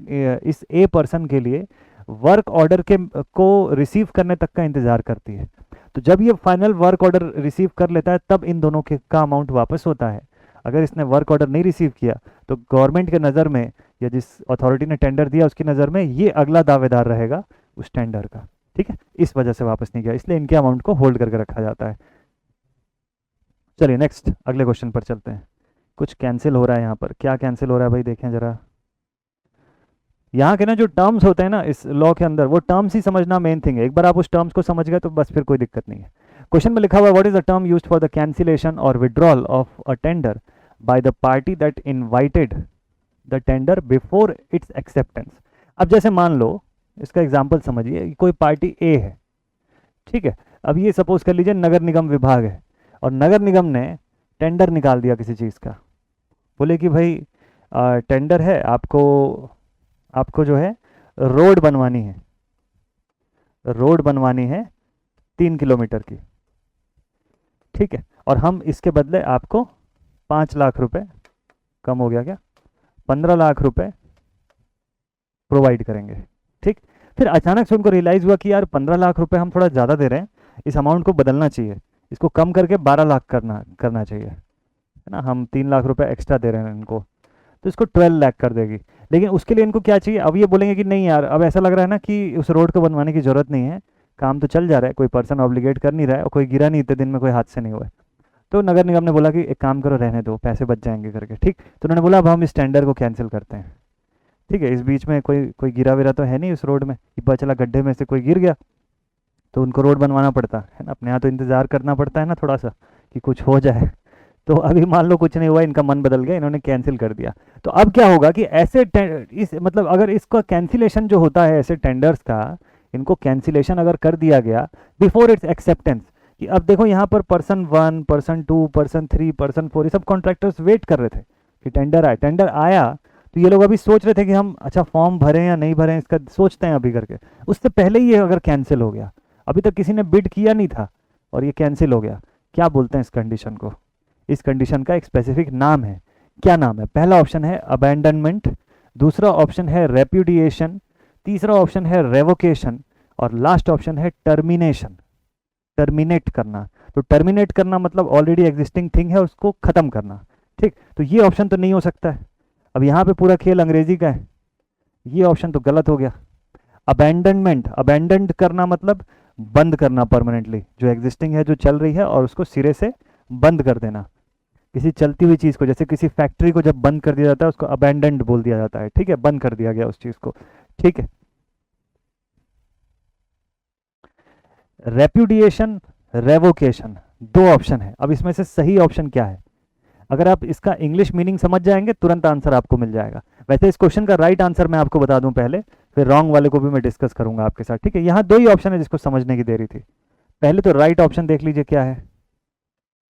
इस ए पर्सन के लिए वर्क ऑर्डर को रिसीव करने तक का इंतजार करती है। तो जब ये फाइनल वर्क ऑर्डर रिसीव कर लेता है तब इन दोनों का अमाउंट वापस होता है। अगर इसने वर्क ऑर्डर नहीं रिसीव किया तो गवर्नमेंट के नज़र में या जिस अथॉरिटी ने टेंडर दिया उसकी नज़र में ये अगला दावेदार रहेगा उस टेंडर का। ठीक है, इस वजह से वापस नहीं किया, इसलिए इनके अमाउंट को होल्ड करके रखा जाता है। चलिए नेक्स्ट अगले क्वेश्चन पर चलते हैं। कुछ कैंसिल हो रहा है यहाँ पर, क्या कैंसिल हो रहा है भाई देखें जरा। यहाँ के ना जो टर्म्स होते हैं ना इस लॉ के अंदर, वो टर्म्स ही समझना मेन थिंग है। एक बार आप उस टर्म्स को समझ गए तो बस फिर कोई दिक्कत नहीं है। क्वेश्चन में लिखा हुआ है what is the term used for the cancellation or withdrawal of a tender by the party that invited the tender before its acceptance. अब जैसे मान लो, इसका एग्जाम्पल समझिए, कोई पार्टी ए है, ठीक है। अब ये सपोज कर लीजिए नगर निगम विभाग है, और नगर निगम ने टेंडर निकाल दिया किसी चीज़ का। बोले कि भाई टेंडर है, आपको जो है रोड बनवानी है, रोड बनवानी है 3 किलोमीटर की, ठीक है, और हम इसके बदले आपको 5 लाख रुपए, कम हो गया क्या, 15 लाख रुपए प्रोवाइड करेंगे। ठीक, फिर अचानक से उनको रियलाइज़ हुआ कि यार 15 लाख रुपए हम थोड़ा ज़्यादा दे रहे हैं, इस अमाउंट को बदलना चाहिए, इसको कम करके 12 लाख करना चाहिए। है ना, हम 3 लाख रुपए एक्स्ट्रा दे रहे हैं इनको, तो इसको 12 लाख कर देगी। लेकिन उसके लिए इनको क्या चाहिए, अब ये बोलेंगे कि नहीं यार, अब ऐसा लग रहा है ना कि उस रोड को बनवाने की ज़रूरत नहीं है, काम तो चल जा रहा है, कोई पर्सन ऑब्लिगेट कर नहीं रहा है और कोई गिरा नहीं, इतने दिन में कोई हादसे नहीं हुए। तो नगर निगम ने बोला कि एक काम करो, रहने दो, पैसे बच जाएंगे करके, ठीक। तो उन्होंने बोला अब हम इस टेंडर को कैंसिल करते हैं, ठीक है। इस बीच में कोई कोई गिरा विरा तो है नहीं उस रोड में, कि पता चला गड्ढे में से कोई गिर गया तो उनको रोड बनवाना पड़ता है ना, अपने यहाँ तो इंतज़ार करना पड़ता है ना थोड़ा सा कि कुछ हो जाए। तो अभी मान लो कुछ नहीं हुआ, इनका मन बदल गया, इन्होंने कैंसिल कर दिया। तो अब क्या होगा कि ऐसे इस मतलब अगर इसका कैंसिलेशन जो होता है ऐसे टेंडर्स का, इनको कैंसिलेशन अगर कर दिया गया बिफोर इट्स एक्सेप्टेंस, कि अब देखो यहाँ पर पर्सन 1, पर्सन 2, पर्सन 3, पर्सन 4, ये सब कॉन्ट्रैक्टर्स वेट कर रहे थे कि टेंडर आए। टेंडर आया तो ये लोग अभी सोच रहे थे कि हम अच्छा फॉर्म भरें या नहीं भरें, इसका सोचते हैं अभी करके। उससे पहले ही ये अगर कैंसिल हो गया, अभी तक किसी ने बिड किया नहीं था और ये कैंसिल हो गया, क्या बोलते हैं इस कंडीशन को? इस कंडीशन का एक स्पेसिफिक नाम है। क्या नाम है? पहला ऑप्शन है अबैंडनमेंट, दूसरा ऑप्शन है रेप्यूडिएशन, तीसरा ऑप्शन है रेवोकेशन और लास्ट ऑप्शन है टर्मिनेशन, टर्मिनेट करना। तो टर्मिनेट करना मतलब ऑलरेडी एग्जिस्टिंग थिंग है उसको खत्म करना, ठीक। तो ये ऑप्शन तो नहीं हो सकता है। अब यहाँ पे पूरा खेल अंग्रेजी का है, ये ऑप्शन तो गलत हो गया। अबैंडनमेंट, अबैंडन्ड करना मतलब बंद करना परमानेंटली, जो एग्जिस्टिंग है जो चल रही है और उसको सिरे से बंद कर देना। किसी चलती हुई चीज़ को, जैसे किसी फैक्ट्री को जब बंद कर दिया जाता है उसको अबैंडन्ड बोल दिया जाता है, ठीक है, बंद कर दिया गया उस चीज़ को, ठीक है। रेप्यूडिएशन, रेवोकेशन, दो ऑप्शन है। अब इसमें से सही ऑप्शन क्या है? अगर आप इसका इंग्लिश मीनिंग समझ जाएंगे तुरंत आंसर आपको मिल जाएगा। वैसे इस क्वेश्चन का राइट आंसर मैं आपको बता दूं पहले, फिर रॉन्ग वाले को भी मैं डिस्कस करूंगा आपके साथ, ठीक है। यहाँ दो ही ऑप्शन है जिसको समझने की देरी थी। पहले तो राइट ऑप्शन देख लीजिए क्या है।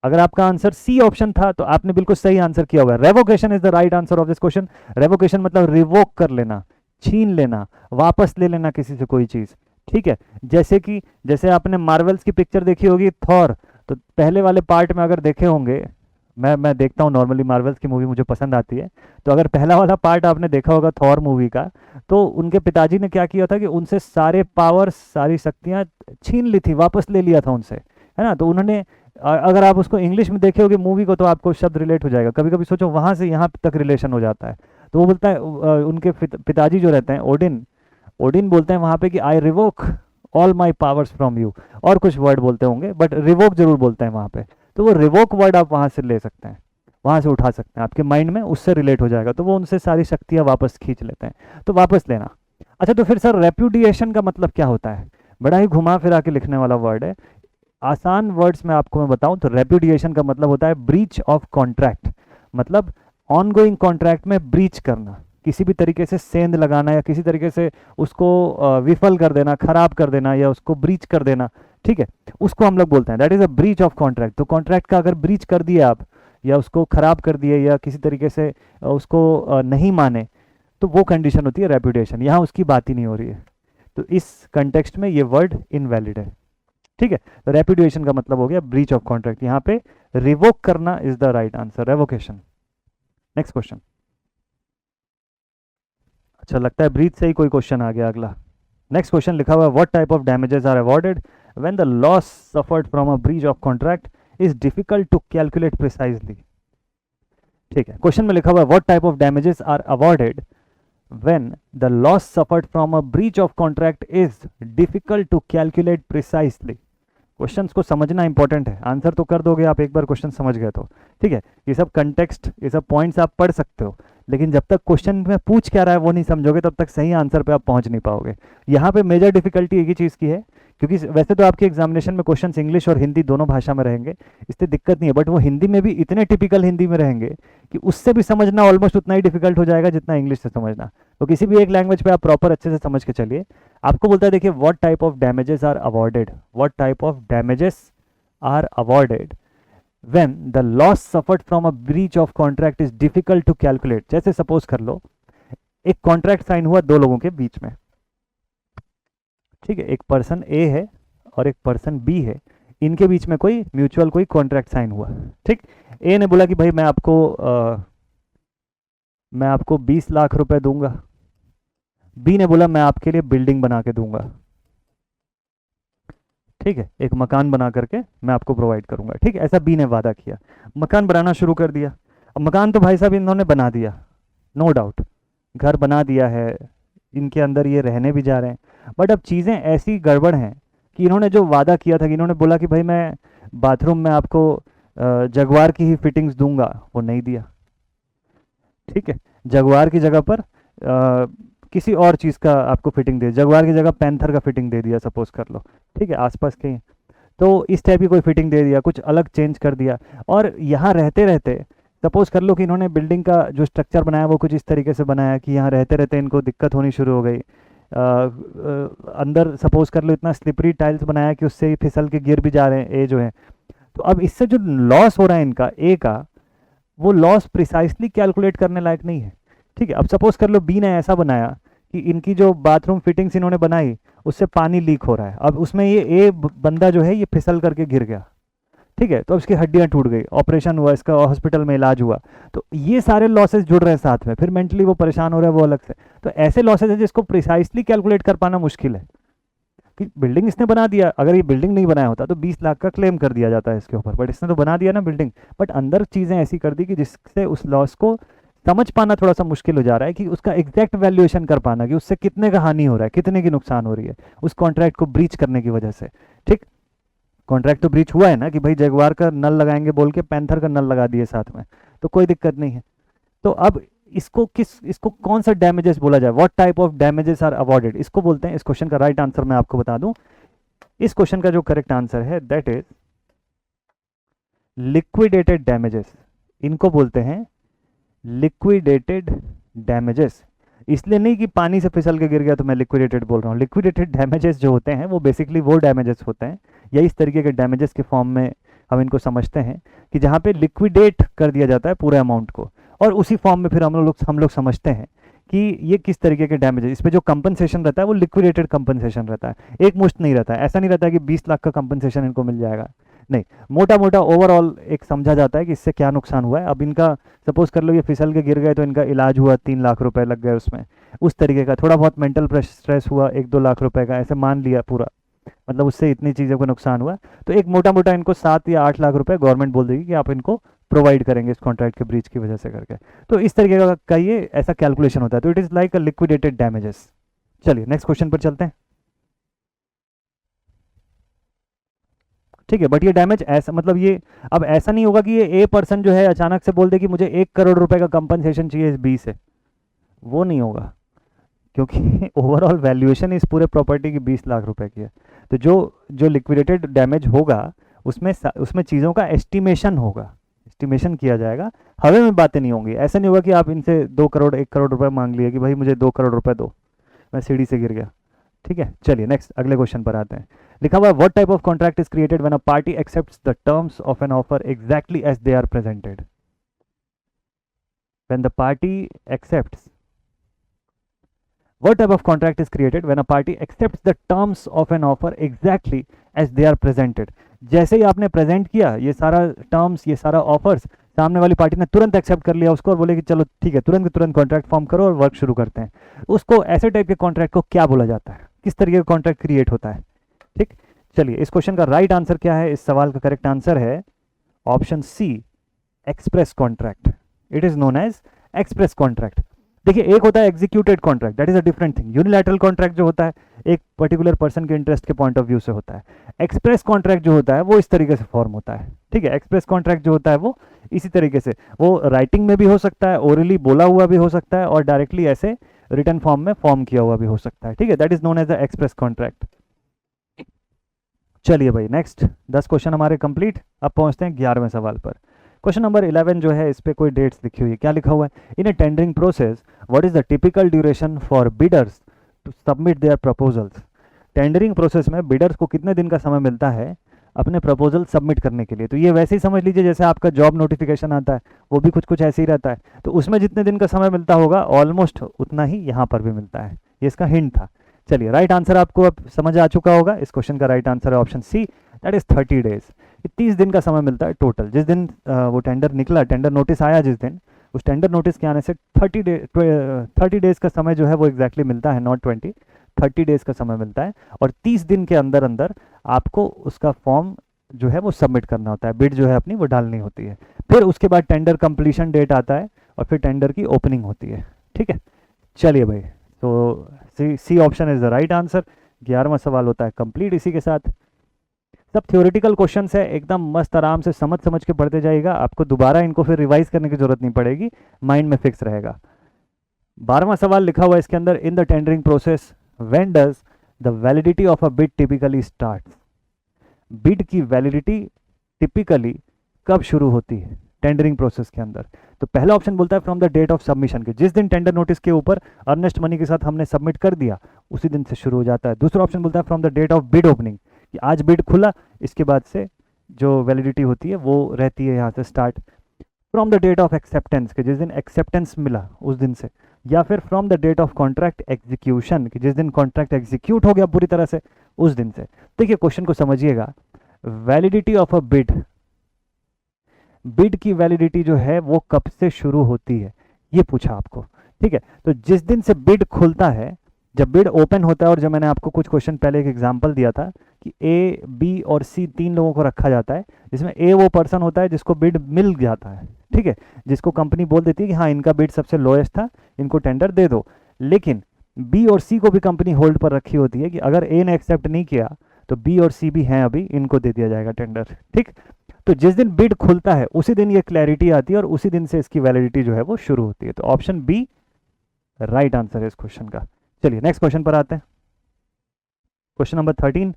अगर आपका आंसर सी ऑप्शन था तो आपने बिल्कुल सही आंसर किया हुआ है। Revocation is the right answer of this question. Revocation मतलब रिवोक कर लेना, छीन लेना, वापस ले लेना किसी से कोई चीज, ठीक है। जैसे आपने मार्वल्स की पिक्चर देखी होगी थॉर, तो पहले वाले पार्ट में अगर देखे होंगे, मैं देखता हूँ नॉर्मली मार्वल्स की मूवी, मुझे पसंद आती है। तो अगर पहला वाला पार्ट आपने देखा होगा थॉर मूवी का, तो उनके पिताजी ने क्या किया था कि उनसे सारे पावर, सारी शक्तियाँ छीन ली थी, वापस ले लिया था उनसे, है ना। तो उन्होंने अगर आप उसको इंग्लिश में देखे होगे मूवी को तो आपको शब्द रिलेट हो जाएगा। कभी कभी सोचो वहाँ से यहाँ तक रिलेशन हो जाता है। तो वो बोलता है उनके पिताजी जो रहते हैं ओडिन, ओडिन बोलते हैं वहाँ पे कि I revoke all my powers from you, और कुछ वर्ड बोलते होंगे बट रिवोक जरूर बोलते हैं वहाँ पे। तो वो रिवोक वर्ड आप वहाँ से ले सकते हैं, वहाँ से उठा सकते हैं, आपके माइंड में उससे रिलेट हो जाएगा। तो वो उनसे सारी शक्तियाँ वापस खींच लेते हैं, तो वापस लेना। अच्छा, तो फिर सर रेप्यूडिएशन का मतलब क्या होता है? बड़ा ही घुमा फिरा के लिखने वाला वर्ड है। आसान वर्ड्स में आपको मैं बताऊं तो रेप्यूडिएशन का मतलब होता है ब्रीच ऑफ कॉन्ट्रैक्ट, मतलब ऑनगोइंग कॉन्ट्रैक्ट में ब्रीच करना, किसी भी तरीके से सेंध लगाना या किसी तरीके से उसको विफल कर देना, खराब कर देना या उसको ब्रीच कर देना, ठीक है। उसको हम लोग बोलते हैं that is a breach of contract. तो कॉन्ट्रैक्ट का अगर ब्रीच कर दिए आप, या उसको खराब कर दिए, या किसी तरीके से उसको नहीं माने, तो वो कंडीशन होती है रेप्यूडिएशन। यहाँ उसकी बात ही नहीं हो रही है, तो इस कंटेक्स्ट में ये वर्ड इनवैलिड है, ठीक है। तो रेप्यूडिएशन का मतलब हो गया ब्रीच ऑफ कॉन्ट्रैक्ट। यहाँ पे रिवोक करना is the right answer, revocation. Next question. अच्छा, लगता है ब्रीच से ही कोई क्वेश्चन आ गया अगला। नेक्स्ट क्वेश्चन लिखा हुआ है what type of damages are awarded when the loss suffered from a breach of contract is difficult to calculate precisely, ठीक है। क्वेश्चन में लिखा हुआ है what type of damages are awarded when the loss suffered from a breach of contract is difficult to calculate precisely। Questions को समझना important है, answer तो कर दोगे आप एक बार क्वेश्चन समझ गए तो, ठीक है। ये सब कंटेक्स्ट, ये सब पॉइंट्स आप पढ़ सकते हो, लेकिन जब तक क्वेश्चन में पूछ क्या रहा है वो नहीं समझोगे तब तक सही आंसर पे आप पहुंच नहीं पाओगे। यहाँ पे मेजर डिफिकल्टी एक ही चीज़ की है, क्योंकि वैसे तो आपके एग्जामिनेशन में क्वेश्चंस इंग्लिश और हिंदी दोनों भाषा में रहेंगे, इससे दिक्कत नहीं है, बट वो हिंदी में भी इतने टिपिकल हिंदी में रहेंगे कि उससे भी समझना ऑलमोस्ट उतना ही डिफिकल्ट हो जाएगा जितना इंग्लिश से समझना। तो किसी भी एक लैंग्वेज पे आप प्रॉपर अच्छे से समझ के चलिए। आपको बोलता है देखिए what type of damages are awarded, what type of damages are awarded when the loss suffered from a breach of contract is difficult to calculate। जैसे सपोज कर लो एक कॉन्ट्रैक्ट साइन हुआ दो लोगों के बीच में, ठीक है। एक पर्सन ए है और एक पर्सन बी है, इनके बीच में कोई म्यूचुअल कोई कॉन्ट्रैक्ट साइन हुआ, ठीक। ए ने बोला कि भाई मैं आपको 20 लाख रुपए दूंगा, बी ने बोला मैं आपके लिए बिल्डिंग बना के दूंगा, ठीक है, एक मकान बना करके मैं आपको प्रोवाइड करूंगा। ठीक है, ऐसा बी ने वादा किया, मकान बनाना शुरू कर दिया। अब मकान तो भाई साहब इन्होंने बना दिया, नो डाउट, घर बना दिया है, इनके अंदर ये रहने भी जा रहे हैं। बट अब चीज़ें ऐसी गड़बड़ हैं कि इन्होंने जो वादा किया था कि इन्होंने बोला कि भाई मैं बाथरूम में आपको जगवार की ही फिटिंग्स दूंगा, वो नहीं दिया। ठीक है, जगवार की जगह पर किसी और चीज़ का आपको फिटिंग दे, जगवार की जगह पैंथर का फिटिंग दे दिया, सपोज कर लो। ठीक है, आसपास के हैं। तो इस टाइप की कोई फिटिंग दे दिया, कुछ अलग चेंज कर दिया। और यहाँ रहते रहते सपोज कर लो कि इन्होंने बिल्डिंग का जो स्ट्रक्चर बनाया वो कुछ इस तरीके से बनाया कि यहाँ रहते रहते इनको दिक्कत होनी शुरू हो गई। अंदर सपोज कर लो इतना स्लिपरी टाइल्स बनाया कि उससे ही फिसल के गिर भी जा रहे हैं ए जो है। तो अब इससे जो लॉस हो रहा है इनका ए का, वो लॉस प्रिसाइसली कैलकुलेट करने लायक नहीं है। ठीक है, अब सपोज कर लो बी ने ऐसा बनाया कि इनकी जो बाथरूम फिटिंग्स इन्होंने बनाई उससे पानी लीक हो रहा है। अब उसमें ये ए बंदा जो है ये फिसल करके गिर गया। ठीक है, तो अब इसकी हड्डियां टूट गई, ऑपरेशन हुआ, इसका हॉस्पिटल में इलाज हुआ। तो ये सारे लॉसेस जुड़ रहे हैं साथ में, फिर मेंटली वो परेशान हो रहा है वो अलग से। तो ऐसे लॉसेस है जिसको प्रिसाइसली कैलकुलेट कर पाना मुश्किल है। कि बिल्डिंग इसने बना दिया, अगर ये बिल्डिंग नहीं बनाया होता तो 20 लाख का क्लेम कर दिया जाता है इसके ऊपर, बट इसने तो बना दिया ना बिल्डिंग। बट अंदर चीज़ें ऐसी कर दी कि जिससे उस लॉस को समझ पाना थोड़ा सा मुश्किल हो जा रहा है, कि उसका एग्जैक्ट वैल्यूएशन कर पाना कि उससे कितने का हानि हो रहा है, कितने की नुकसान हो रही है उस कॉन्ट्रैक्ट को ब्रीच करने की वजह से। ठीक, कॉन्ट्रैक्ट तो ब्रीच हुआ है ना, कि भाई जगुआर का नल लगाएंगे बोल के पैंथर का नल लगा दिए साथ में, तो कोई दिक्कत नहीं है। तो अब इसको कौन सा डैमेजेस बोला जाए, what type of damages are awarded, इसको बोलते हैं। इस क्वेश्चन का राइट आंसर मैं आपको बता दूं, इस क्वेश्चन का जो करेक्ट आंसर है दैट इज लिक्विडेटेड डैमेजेस। इनको बोलते हैं लिक्विडेटेड डैमेजेस। इसलिए नहीं कि पानी से फिसल के गिर गया तो मैं लिक्विडेटेड बोल रहा हूँ। लिक्विडेटेड डैमेजेस जो होते हैं वो बेसिकली वो डैमेजेस होते हैं, या इस तरीके के डैमेजेस के फॉर्म में हम इनको समझते हैं, कि जहाँ पे लिक्विडेट कर दिया जाता है पूरे अमाउंट को, और उसी फॉर्म में फिर हम लोग समझते हैं कि ये किस तरीके के डैमेज है। इसमें जो कंपनसेशन रहता है वो लिक्विडेटेड कंपनसेशन रहता है, एक मुश्त नहीं रहता है। ऐसा नहीं रहता है कि 20 लाख का कंपनसेशन इनको मिल जाएगा, नहीं, मोटा मोटा ओवरऑल एक समझा जाता है कि इससे क्या नुकसान हुआ है। अब इनका सपोज कर लो ये फिसल के गिर गए तो इनका इलाज हुआ, 3 लाख रुपए लग गए उसमें, उस तरीके का। थोड़ा बहुत मेंटल स्ट्रेस हुआ, 1-2 लाख रुपए का, ऐसे मान लिया पूरा, मतलब उससे इतनी चीज़ों को नुकसान हुआ। तो एक मोटा मोटा इनको 7 या 8 लाख रुपए गवर्नमेंट बोल देगी कि आप इनको प्रोवाइड करेंगे इस कॉन्ट्रैक्ट के ब्रीच की वजह से करके। तो इस तरीके का ये ऐसा कैलकुलेशन होता है। तो it is like a liquidated damages. चलिए नेक्स्ट क्वेश्चन पर चलते हैं। ठीक है, बट ये डैमेज ऐसा, मतलब ये अब ऐसा नहीं होगा कि ये ए पर्सन जो है अचानक से बोल दे कि मुझे 1 करोड़ रुपए का कंपनसेशन चाहिए इस बी से, वो नहीं होगा, क्योंकि ओवरऑल वैल्यूएशन इस पूरे प्रॉपर्टी की 20 लाख रुपए की है। तो जो जो लिक्विडेटेड डैमेज होगा उसमें उसमें चीज़ों का एस्टिमेशन होगा, एस्टिमेशन किया जाएगा, हवा में बातें नहीं होंगी। ऐसा नहीं होगा कि आप इनसे 2 करोड़ 1 करोड़ रुपए मांग लिए कि भाई मुझे 2 करोड़ रुपए दो, मैं सीढ़ी से गिर गया। ठीक है, चलिए नेक्स्ट अगले क्वेश्चन पर आते हैं। लिखा हुआ है what type of contract is created when a party accepts the terms of an offer exactly as they are presented. When the party accepts, what type of contract is created when a party accepts the terms of an offer exactly as they are presented। जैसे ही आपने present किया ये सारा terms, ये सारा offers, सामने वाली party ने तुरंत एक्सेप्ट कर लिया उसको और बोले कि चलो ठीक है, तुरंत के तुरंत कॉन्ट्रैक्ट फॉर्म करो और वर्क शुरू करते हैं। उसको ऐसे टाइप के कॉन्ट्रैक्ट को क्या बोला जाता है, किस तरीके का कॉन्ट्रैक्ट क्रिएट होता है। ठीक, चलिए इस क्वेश्चन का राइट आंसर क्या है, इस सवाल का करेक्ट आंसर है option C, express contract. It is known as express contract. देखिए, एक होता है executed contract, that is a different thing. Unilateral contract जो होता है एक पर्टिकुलर पर्सन के इंटरेस्ट के पॉइंट ऑफ व्यू से होता है। एक्सप्रेस कॉन्ट्रैक्ट जो होता है वो इस तरीके से फॉर्म होता है। ठीक है, एक्सप्रेस कॉन्ट्रैक्ट जो होता है वो इसी तरीके से, वो राइटिंग में भी हो सकता है, ओरली बोला हुआ भी हो सकता है, और डायरेक्टली ऐसे रिटर्न फॉर्म में फॉर्म किया हुआ भी हो सकता है। ठीक है, that is known as the express contract. चलिए भाई नेक्स्ट 10 क्वेश्चन हमारे कंप्लीट। अब पहुंचते हैं 11वें सवाल पर। क्वेश्चन नंबर 11 जो है इस पे कोई डेट्स लिखी हुई है, क्या लिखा हुआ है, in a tendering process what is the typical duration for bidders to submit their proposals. Tendering process में बिडर्स को कितने दिन का समय मिलता है अपने प्रपोजल सबमिट करने के लिए। तो ये वैसे ही समझ लीजिए जैसे आपका जॉब नोटिफिकेशन आता है, वो भी कुछ कुछ ऐसे ही रहता है। तो उसमें जितने दिन का समय मिलता होगा ऑलमोस्ट उतना ही यहाँ पर भी मिलता है, ये इसका हिंट था। चलिए राइट आंसर आपको अब समझ आ चुका होगा, इस क्वेश्चन का राइट आंसर है option C, that is 30 days. 30 दिन का समय मिलता है टोटल। जिस दिन वो टेंडर निकला, टेंडर नोटिस आया जिस दिन, उस टेंडर नोटिस के आने से 30 डेज का समय जो है वो एग्जैक्टली मिलता है, नॉट 20, 30 डेज का समय मिलता है और 30 दिन के अंदर अंदर आपको उसका फॉर्म जो है वो सबमिट करना होता है, बिड जो है अपनी वो डालनी होती है। फिर उसके बाद टेंडर कंप्लीशन डेट आता है और फिर टेंडर की ओपनिंग होती है। ठीक है, चलिए भाई, तो C option is the right answer. 11वां सवाल होता है कंप्लीट इसी के साथ। सब थ्योरेटिकल क्वेश्चंस है, एकदम मस्त आराम से समझ समझ के पढ़ते जाइएगा, आपको दोबारा इनको फिर रिवाइज करने की जरूरत नहीं पड़ेगी, माइंड में फिक्स रहेगा। 12वां सवाल लिखा हुआ है इसके अंदर, in the tendering process when does the validity of a bid typically start. Bid की वैलिडिटी टिपिकली कब शुरू होती है टेंडरिंग प्रोसेस के अंदर? तो पहला ऑप्शन बोलता है from the date of submission के, जिस दिन टेंडर नोटिस के ऊपर अर्नेस्ट मनी के साथ हमने सबमिट कर दिया उसी दिन से शुरू हो जाता है। दूसरा ऑप्शन बोलता है from the date of bid opening, कि आज बिड खुला इसके बाद से जो वैलिडिटी होती है वो रहती है यहाँ से start. From the date of acceptance के, जिस दिन एक्सेप्टेंस मिला उस दिन से, या फिर from the date of contract execution कि जिस दिन कॉन्ट्रैक्ट एग्जीक्यूट हो गया पूरी तरह से उस दिन से। देखिए क्वेश्चन को समझिएगा, validity of a bid, bid की वैलिडिटी जो है वो कब से शुरू होती है ये पूछा आपको। ठीक है, तो जिस दिन से बिड खुलता है, जब बिड ओपन होता है, और जब मैंने आपको कुछ क्वेश्चन पहले एक एग्जांपल दिया था कि ए, बी और सी 3 लोगों को रखा जाता है, जिसमें ए वो पर्सन होता है जिसको बिड मिल जाता है, ठीक है, जिसको कंपनी बोल देती है कि हाँ इनका बिड सबसे लोएस्ट था, इनको टेंडर दे दो। लेकिन बी और सी को भी कंपनी होल्ड पर रखी होती है कि अगर ए ने एक्सेप्ट नहीं किया तो बी और सी भी हैं अभी, इनको दे दिया जाएगा टेंडर। ठीक, तो जिस दिन बिड खुलता है उसी दिन ये क्लैरिटी आती है और उसी दिन से इसकी वैलिडिटी जो है वो शुरू होती है। तो ऑप्शन बी राइट आंसर है इस क्वेश्चन का। चलिए नेक्स्ट क्वेश्चन पर आते हैं, क्वेश्चन नंबर 13।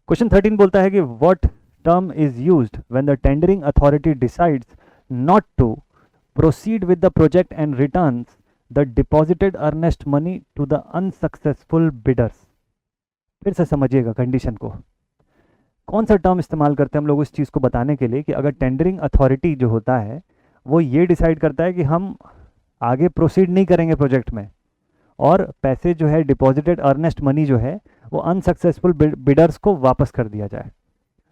क्वेश्चन 13 बोलता है कि what term is used when the tendering authority decides not to proceed with the project and returns the deposited earnest money to the unsuccessful bidders. फिर से समझिएगा कंडीशन को, कौन सा टर्म इस्तेमाल करते हैं हम लोग इस चीज़ को बताने के लिए कि अगर टेंडरिंग अथॉरिटी जो होता है वो ये डिसाइड करता है कि हम आगे प्रोसीड नहीं करेंगे प्रोजेक्ट में और पैसे जो है डिपॉजिटेड अर्नेस्ट मनी जो है वो अनसक्सेसफुल बिडर्स को वापस कर दिया जाए,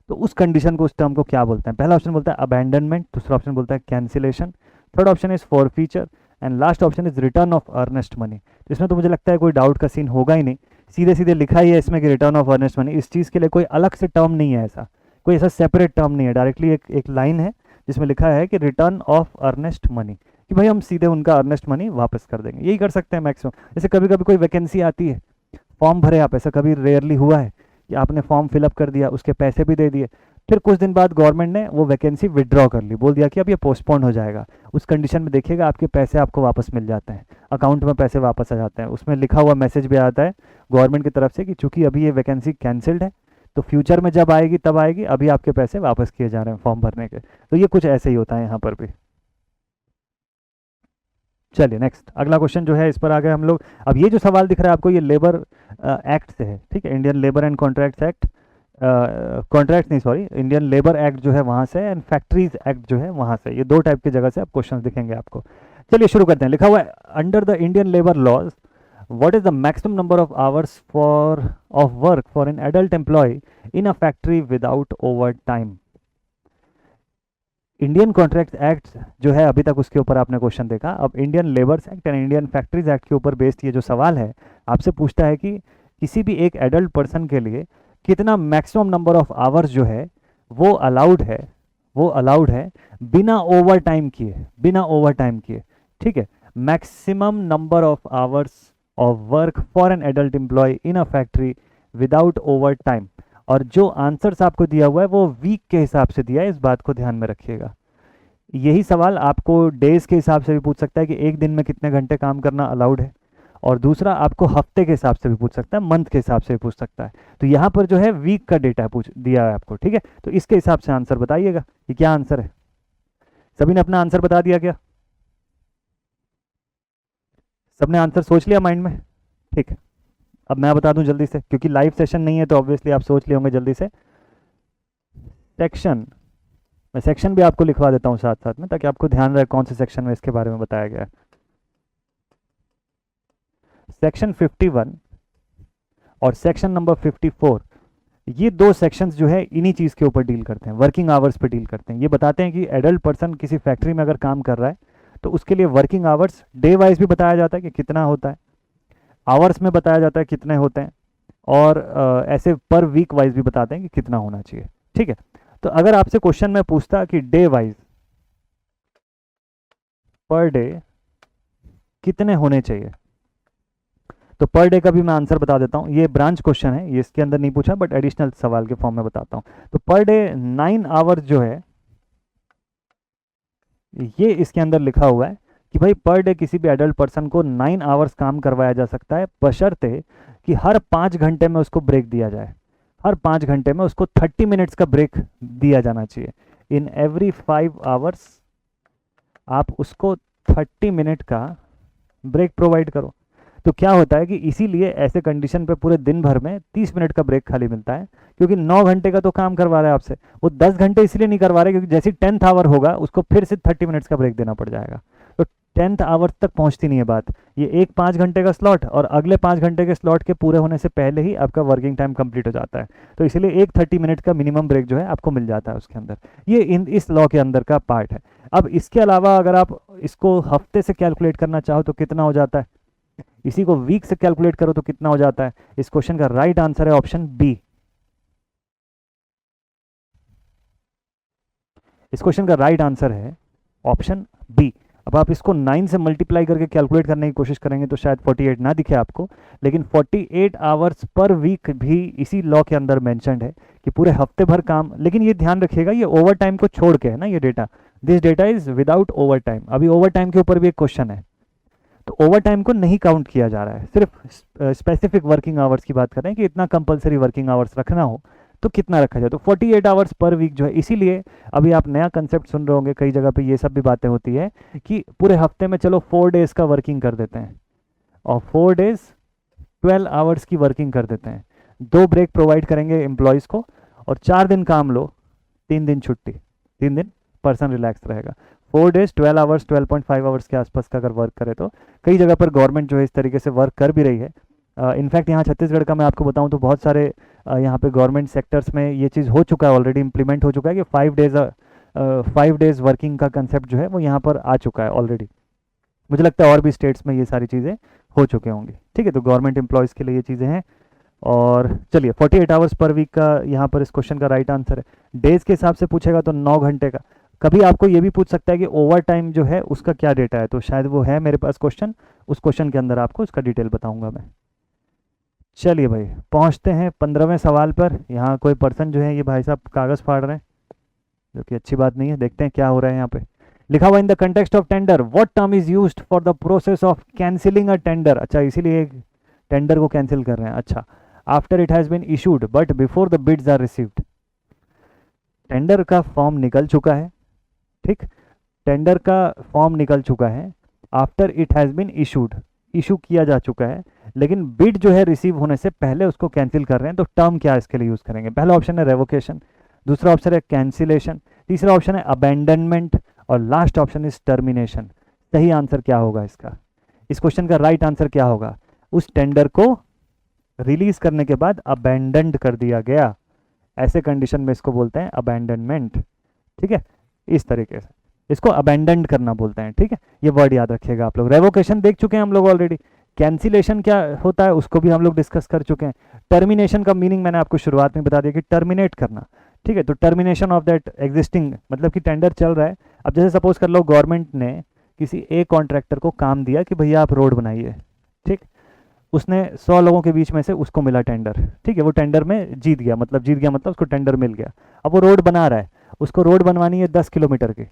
तो उस कंडीशन को, उस टर्म को क्या बोलते हैं? पहला ऑप्शन बोलता है अबैंडनमेंट, दूसरा ऑप्शन बोलता है cancellation, third option is forfeiture and last option is return of earnest money. इसमें तो मुझे लगता है कोई डाउट का सीन होगा ही नहीं, सीधे सीधे लिखा ही है इसमें कि रिटर्न ऑफ अर्नेस्ट मनी। इस चीज़ के लिए कोई अलग से टर्म नहीं है, ऐसा कोई ऐसा सेपरेट टर्म नहीं है, डायरेक्टली एक लाइन है जिसमें लिखा है कि रिटर्न ऑफ अर्नेस्ट मनी, कि भाई हम सीधे उनका अर्नेस्ट मनी वापस कर देंगे। यही कर सकते हैं मैक्सिमम। जैसे कभी कभी कोई वैकेंसी आती है, फॉर्म भरे आप, ऐसा कभी रेयरली हुआ है कि आपने फॉर्म फिलअप कर दिया, उसके पैसे भी दे दिए, फिर कुछ दिन बाद गवर्नमेंट ने वो वैकेंसी विड्रॉ कर ली, बोल दिया कि अब ये पोस्टपोन हो जाएगा। उस कंडीशन में देखिएगा आपके पैसे आपको वापस मिल जाते हैं, अकाउंट में पैसे वापस आ जाते हैं, उसमें लिखा हुआ मैसेज भी आता है गवर्नमेंट की तरफ से कि चूंकि अभी ये वैकेंसी कैंसिल्ड है तो फ्यूचर में जब आएगी तब आएगी, अभी आपके पैसे वापस किए जा रहे हैं फॉर्म भरने के। तो ये कुछ ऐसे ही होता है यहाँ पर भी। चलिए नेक्स्ट, अगला क्वेश्चन जो है इस पर आ गए हम लोग। अब ये जो सवाल दिख रहा है आपको ये लेबर एक्ट से है, ठीक है, Indian labour and contracts act, contract नहीं सॉरी, इंडियन लेबर एक्ट जो है वहाँ से, एंड फैक्ट्रीज एक्ट जो है वहाँ से, ये दो टाइप की जगह से आप क्वेश्चन दिखेंगे आपको। चलिए शुरू करते हैं। लिखा हुआ है under the Indian labour laws what is the maximum number of hours for of work for an adult employee in a factory without overtime. Indian contract act जो है अभी तक उसके ऊपर आपने क्वेश्चन देखा। अब Indian labours act and Indian factories act के ऊपर बेस्ड ये जो सवाल है आपसे पूछता है कि किसी भी एक एडल्ट पर्सन के लिए कितना मैक्सिमम नंबर ऑफ आवर्स जो है वो अलाउड है, वो अलाउड है बिना ओवर टाइम किए, बिना ओवर टाइम किए, ठीक है। Maximum number of hours of work for an adult employee in a factory without overtime. और जो आंसर्स आपको दिया हुआ है वो वीक के हिसाब से दिया है, इस बात को ध्यान में रखिएगा। यही सवाल आपको डेज के हिसाब से भी पूछ सकता है कि एक दिन में कितने घंटे काम करना अलाउड है, और दूसरा आपको हफ्ते के हिसाब से भी पूछ सकता है, मंथ के हिसाब से भी पूछ सकता है। तो यहाँ पर जो है वीक का डेटा पूछ दिया है आपको, ठीक है। तो इसके हिसाब से आंसर बताइएगा कि क्या आंसर है। सभी ने अपना आंसर बता दिया क्या? सबने आंसर सोच लिया माइंड में? ठीक है, अब मैं बता दूं जल्दी से, क्योंकि लाइव सेशन नहीं है तो ऑब्वियसली आप सोच लिए होंगे जल्दी से। सेक्शन, मैं सेक्शन भी आपको लिखवा देता हूं साथ साथ में, ताकि आपको ध्यान रहे कौन से सेक्शन में इसके बारे में बताया गया है। सेक्शन 51 और सेक्शन नंबर 54, ये दो सेक्शंस जो है इन्हीं चीज़ के ऊपर डील करते हैं, वर्किंग आवर्स पे डील करते हैं। ये बताते हैं कि एडल्ट पर्सन किसी फैक्ट्री में अगर काम कर रहा है तो उसके लिए वर्किंग आवर्स डे वाइज भी बताया जाता है कि कितना होता है, आवर्स में बताया जाता है कितने होते हैं, और ऐसे पर वीक वाइज भी बताते हैं कि कितना होना चाहिए। ठीक है, तो अगर आपसे क्वेश्चन में पूछता कि डे वाइज पर डे कितने होने चाहिए, तो पर डे का भी मैं आंसर बता देता हूँ। ये ब्रांच क्वेश्चन है, ये इसके अंदर नहीं पूछा, बट एडिशनल सवाल के फॉर्म में बताता हूँ। तो पर डे 9 आवर्स जो है, ये इसके अंदर लिखा हुआ है कि भाई पर डे किसी भी एडल्ट पर्सन को 9 आवर्स काम करवाया जा सकता है, बशर्ते कि हर 5 घंटे में उसको ब्रेक दिया जाए। हर 5 घंटे में उसको 30 मिनट्स का ब्रेक दिया जाना चाहिए। इन एवरी 5 आवर्स आप उसको 30 मिनट का ब्रेक प्रोवाइड करो। तो क्या होता है कि इसीलिए ऐसे कंडीशन पे पूरे दिन भर में 30 मिनट का ब्रेक खाली मिलता है, क्योंकि 9 घंटे का तो काम करवा रहा है आपसे। वो 10 घंटे इसलिए नहीं करवा रहे क्योंकि जैसे 10th आवर होगा उसको फिर से 30 मिनट्स का ब्रेक देना पड़ जाएगा, तो 10th आवर तक पहुंचती नहीं है बात। ये एक 5 घंटे का स्लॉट और अगले 5 घंटे के स्लॉट के पूरे होने से पहले ही आपका वर्किंग टाइम कंप्लीट हो जाता है, तो इसलिए एक 30 मिनट का मिनिमम ब्रेक जो है आपको मिल जाता है उसके अंदर। ये इस लॉ के अंदर का पार्ट है। अब इसके अलावा अगर आप इसको हफ्ते से कैलकुलेट करना चाहो तो कितना हो जाता है, इसी को वीक से कैलकुलेट करो तो कितना हो जाता है। इस क्वेश्चन का राइट आंसर है ऑप्शन बी। इस क्वेश्चन का राइट आंसर है ऑप्शन बी। अब आप इसको 9 से मल्टीप्लाई करके कैलकुलेट करने की कोशिश करेंगे तो शायद 48 ना दिखे आपको, लेकिन 48 आवर्स पर वीक भी इसी लॉ के अंदर मेंशन्ड है कि पूरे हफ्ते भर काम। लेकिन ये ध्यान रखिएगा, ये ओवर टाइम को छोड़ के है ना ये data, this data is without over time. अभी ओवर टाइम के ऊपर भी एक क्वेश्चन है, तो ओवर टाइम को नहीं काउंट किया जा रहा है, सिर्फ स्पेसिफिक वर्किंग आवर्स की बात कर रहे हैं कि इतना कंपलसरी वर्किंग आवर्स रखना हो तो कितना रखा जाए। तो 48 आवर्स पर वीक जो है, इसीलिए अभी आप नया कंसेप्ट सुन रहे होंगे, कई जगह पे ये सब भी बातें होती है कि पूरे हफ्ते में चलो 4 डेज का वर्किंग कर देते हैं और 4 डेज 12 आवर्स की वर्किंग कर देते हैं, 2 ब्रेक प्रोवाइड करेंगे एम्प्लॉयज़ को और 4 दिन काम लो, 3 दिन छुट्टी, 3 दिन पर्सन रिलैक्स रहेगा। 4 डेज 12 आवर्स 12.5 आवर्स के आसपास का अगर वर्क करे तो कई जगह पर गवर्नमेंट जो है इस तरीके से वर्क कर भी रही है। इनफैक्ट यहाँ छत्तीसगढ़ का मैं आपको बताऊँ तो बहुत सारे यहाँ पे गवर्नमेंट सेक्टर्स में ये चीज़ हो चुका है, ऑलरेडी इम्प्लीमेंट हो चुका है कि 5 डेज वर्किंग का कंसेप्ट जो है वो यहाँ पर आ चुका है ऑलरेडी। मुझे लगता है और भी स्टेट्स में ये सारी चीज़ें हो चुके होंगे। ठीक है, तो गवर्नमेंट एम्प्लॉयज़ के लिए ये चीज़ें हैं। और चलिए 48 आवर्स पर वीक का यहाँ पर इस क्वेश्चन का राइट आंसर है। डेज के हिसाब से पूछेगा तो 9 घंटे का। कभी आपको ये भी पूछ सकता है कि ओवर टाइम जो है उसका क्या डेटा है, तो शायद वो है मेरे पास क्वेश्चन, उस क्वेश्चन के अंदर आपको उसका डिटेल बताऊंगा मैं। चलिए भाई पहुंचते हैं 15वें सवाल पर। यहाँ कोई पर्सन जो है ये भाई साहब कागज़ फाड़ रहे हैं, जो कि अच्छी बात नहीं है। देखते हैं क्या हो रहा है यहाँ पे। लिखा हुआ in the context of tender what term is used for the process of cancelling a tender. अच्छा, इसीलिए टेंडर को कैंसिल कर रहे हैं। अच्छा, after it has been issued but before the bids are received. Tender का फॉर्म निकल चुका है, ठीक, टेंडर का फॉर्म निकल चुका है, after it has been issued, issue किया जा चुका है, लेकिन बिड जो है रिसीव होने से पहले उसको कैंसिल कर रहे हैं। तो टर्म क्या इसके लिए यूज़ करेंगे? पहला ऑप्शन है रेवोकेशन, दूसरा ऑप्शन है कैंसिलेशन, तीसरा ऑप्शन है अबेंडनमेंट और लास्ट ऑप्शन इज टर्मिनेशन। सही आंसर क्या होगा इसका? इस क्वेश्चन का राइट आंसर क्या होगा? उस टेंडर को रिलीज करने के बाद अबेंडन्ड कर दिया गया, ऐसे कंडीशन में इसको बोलते हैं अबेंडनमेंट। ठीक है, इस तरीके से इसको अबेंडन्ड करना बोलते हैं। ठीक है, ये वर्ड याद रखिएगा आप लोग। रेवोकेशन देख चुके हैं हम लोग ऑलरेडी, कैंसिलेशन क्या होता है उसको भी हम लोग डिस्कस कर चुके हैं। टर्मिनेशन का मीनिंग मैंने आपको शुरुआत में बता दिया कि टर्मिनेट करना। ठीक है, तो टर्मिनेशन ऑफ दैट एग्जिस्टिंग, मतलब कि टेंडर चल रहा है। अब जैसे सपोज कर लो गवर्नमेंट ने किसी एक कॉन्ट्रैक्टर को काम दिया कि भैया आप रोड बनाइए, ठीक, उसने 100 लोगों के बीच में से उसको मिला टेंडर, ठीक है, वो टेंडर में जीत गया, मतलब उसको टेंडर मिल गया। अब वो रोड बना रहा है, उसको रोड बनवानी है 10 किलोमीटर की,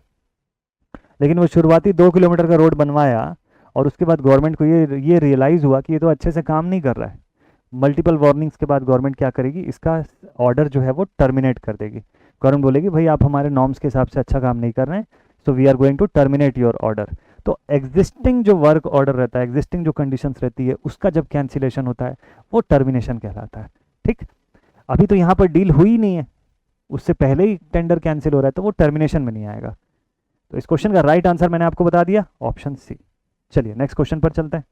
लेकिन वो शुरुआती 2 किलोमीटर का रोड बनवाया और उसके बाद गवर्नमेंट को ये रियलाइज़ हुआ कि ये तो अच्छे से काम नहीं कर रहा है। मल्टीपल वार्निंग्स के बाद गवर्नमेंट क्या करेगी, इसका ऑर्डर जो है वो टर्मिनेट कर देगी। गवर्नमेंट बोलेगी भाई आप हमारे नॉर्म्स के हिसाब से अच्छा काम नहीं कर रहे हैं, so we are going to terminate your order. तो एग्जिस्टिंग जो वर्क ऑर्डर रहता है, एग्जिस्टिंग जो कंडीशंस रहती है, उसका जब कैंसिलेशन होता है वो टर्मिनेशन कहलाता है। ठीक, अभी तो यहाँ पर डील हुई नहीं है, उससे पहले ही टेंडर कैंसिल हो रहा है, तो वो टर्मिनेशन में नहीं आएगा। तो इस क्वेश्चन का राइट आंसर मैंने आपको बता दिया, ऑप्शन सी। चलिए नेक्स्ट क्वेश्चन पर चलते हैं।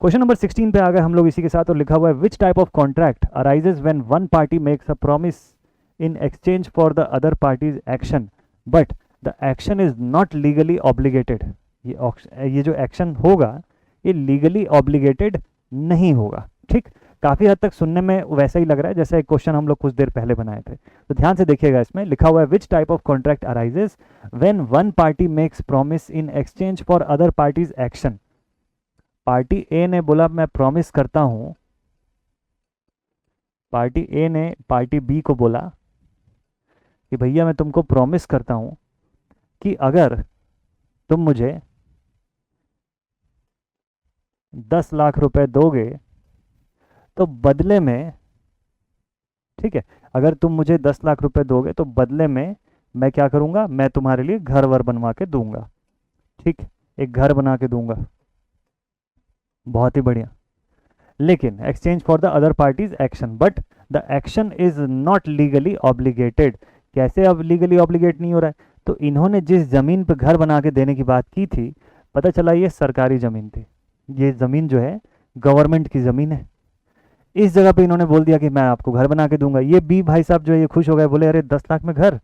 क्वेश्चन नंबर 16 पे आ गए हम लोग इसी के साथ, और लिखा हुआ है which type of contract arises when one party makes a promise in exchange for the other party's action but the action is not legally obligated. ये जो एक्शन होगा ये लीगली ऑब्लिगेटेड नहीं होगा। ठीक, काफी हद तक सुनने में वैसा ही लग रहा है जैसा एक क्वेश्चन हम लोग कुछ देर पहले बनाए थे। तो ध्यान से देखिएगा, इसमें लिखा हुआ है which type of contract arises when one party makes promise in exchange for other party's action. Party A ने बोला मैं प्रॉमिस करता हूं, पार्टी ए ने पार्टी बी को बोला कि भैया मैं तुमको प्रॉमिस करता हूं कि अगर तुम मुझे 10 लाख रुपए दोगे तो बदले में, ठीक है, अगर तुम मुझे 10 लाख रुपए दोगे तो बदले में मैं क्या करूंगा, मैं तुम्हारे लिए घर वर बनवा के दूंगा। ठीक, एक घर बना के दूंगा, बहुत ही बढ़िया। लेकिन exchange for the other party's action, but the action is not legally obligated. कैसे अब लीगली ऑब्लिगेट नहीं हो रहा है? तो इन्होंने जिस जमीन पर घर बना के देने की बात की थी, पता चला ये सरकारी जमीन थी। ये जमीन जो है गवर्नमेंट की जमीन है। इस जगह पे इन्होंने बोल दिया कि मैं आपको घर बना के दूंगा। ये बी भाई साहब जो है ये खुश हो गए, बोले अरे 10 लाख में घर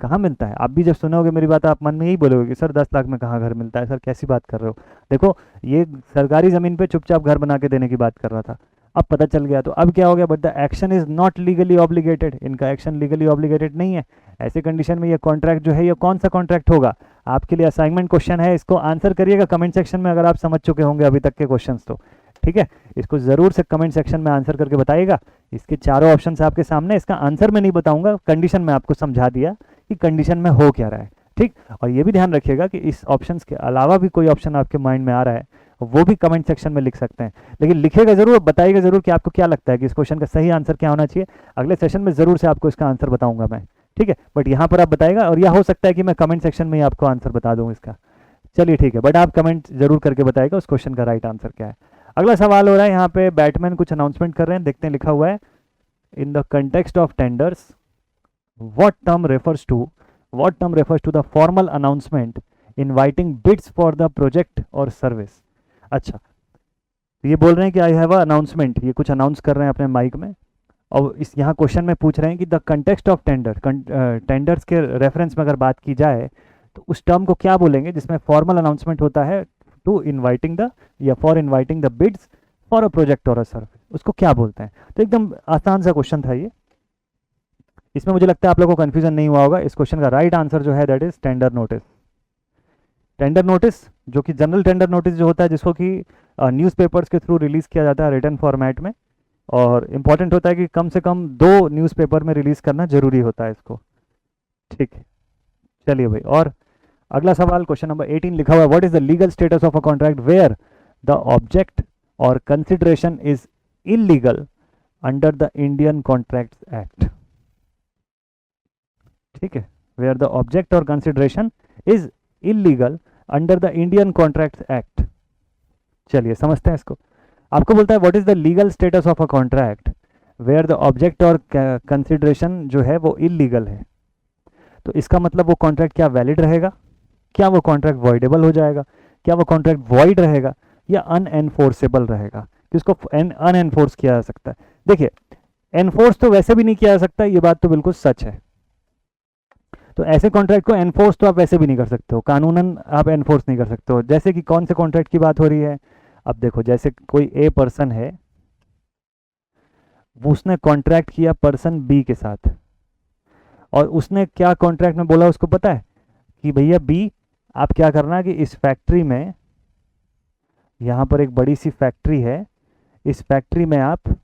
कहाँ मिलता है? आप भी जब सुनोगे मेरी बात आप मन में यही बोलोगे कि सर 10 लाख में कहाँ घर मिलता है, सर कैसी बात कर रहे हो। देखो ये सरकारी जमीन पे चुपचाप घर बना के देने की बात कर रहा था, अब पता चल गया। तो अब क्या हो गया, but the action is not legally obligated. इनका एक्शन लीगली ऑब्लिगेटेड नहीं है। ऐसे कंडीशन में ये कॉन्ट्रैक्ट जो है ये कौन सा कॉन्ट्रैक्ट होगा? आपके लिए असाइनमेंट क्वेश्चन है, इसको आंसर करिएगा कमेंट सेक्शन में अगर आप समझ चुके होंगे अभी तक के क्वेश्चन तो। ठीक है, इसको जरूर से कमेंट सेक्शन में आंसर करके बताइएगा। इसके चारों ऑप्शन आपके सामने, इसका आंसर मैं नहीं बताऊंगा, कंडीशन में आपको समझा दिया कि कंडीशन में हो क्या रहा है। ठीक, और ये भी ध्यान रखिएगा कि इस ऑप्शन के अलावा भी कोई ऑप्शन आपके माइंड में आ रहा है वो भी कमेंट सेक्शन में लिख सकते हैं, लेकिन लिखिएगा जरूर, बताइएगा जरूर कि आपको क्या लगता है कि इस क्वेश्चन का सही आंसर क्या होना चाहिए। अगले सेशन में जरूर से आपको इसका आंसर बताऊंगा मैं। ठीक है, बट यहाँ पर आप बताएगा, और यह हो सकता है कि मैं कमेंट सेक्शन में ही आपको आंसर बता दूँ इसका। चलिए ठीक है, बट आप कमेंट जरूर करके बताएगा उस क्वेश्चन का राइट आंसर क्या है। अगला सवाल हो रहा है, यहाँ पे बैटमैन कुछ अनाउंसमेंट कर रहे हैं, देखते हैं। लिखा हुआ है इन the context of tenders what term refers to the formal announcement inviting bids for the project or service। अच्छा, तो ये बोल रहे हैं कि आई हैव अ अनाउंसमेंट, ये कुछ अनाउंस कर रहे हैं अपने माइक में, और इस यहाँ क्वेश्चन में पूछ रहे हैं कि the context of tender, tenders के रेफरेंस में अगर बात की जाए तो उस टर्म को क्या बोलेंगे जिसमें फॉर्मल अनाउंसमेंट होता है टू इन्वाइटिंग द या for inviting the bids for a project और अ सर्विस, उसको क्या बोलते हैं? तो एकदम आसान सा क्वेश्चन था ये, इसमें मुझे लगता है आप लोगों को कंफ्यूजन नहीं हुआ होगा। इस क्वेश्चन का राइट आंसर जो है that is tender notice. Tender notice जो कि जनरल टेंडर नोटिस जो होता है, जिसको कि न्यूज़पेपर्स के थ्रू रिलीज किया जाता है रिटन फॉर्मेट में, और इम्पॉर्टेंट होता है कि कम से कम 2 न्यूज़पेपर में रिलीज करना जरूरी होता है इसको। ठीक है, चलिए भाई, और अगला सवाल क्वेश्चन नंबर 18 लिखा हुआ है what is the legal status of a contract where the object or consideration is illegal under the Indian contracts Act. ठीक है, where the object or consideration is illegal under the Indian contracts Act. चलिए समझते हैं इसको। आपको बोलता है what is the legal status of a contract where the object or consideration जो है वो इलीगल है। तो इसका मतलब वो कॉन्ट्रैक्ट क्या वैलिड रहेगा, क्या वो कॉन्ट्रैक्ट वॉइडेबल हो जाएगा, क्या वो कॉन्ट्रैक्ट वॉइड रहेगा या अनएनफोर्सेबल रहेगा, किसको अनएनफोर्स किया जा सकता है। देखिए, एनफोर्स तो वैसे भी नहीं किया जा सकता, ये बात तो बिल्कुल सच है। तो ऐसे कॉन्ट्रैक्ट को एनफोर्स तो आप वैसे भी नहीं कर सकते हो, कानूनन आप एनफोर्स नहीं कर सकते हो। जैसे कि कौन से कॉन्ट्रैक्ट की बात हो रही है, अब देखो जैसे कोई ए पर्सन है, वो उसने कॉन्ट्रैक्ट किया पर्सन बी के साथ, और उसने क्या कॉन्ट्रैक्ट में बोला उसको पता है कि भैया बी आप क्या करना कि इस फैक्ट्री में, यहाँ पर एक बड़ी सी फैक्ट्री है, इस फैक्ट्री में आप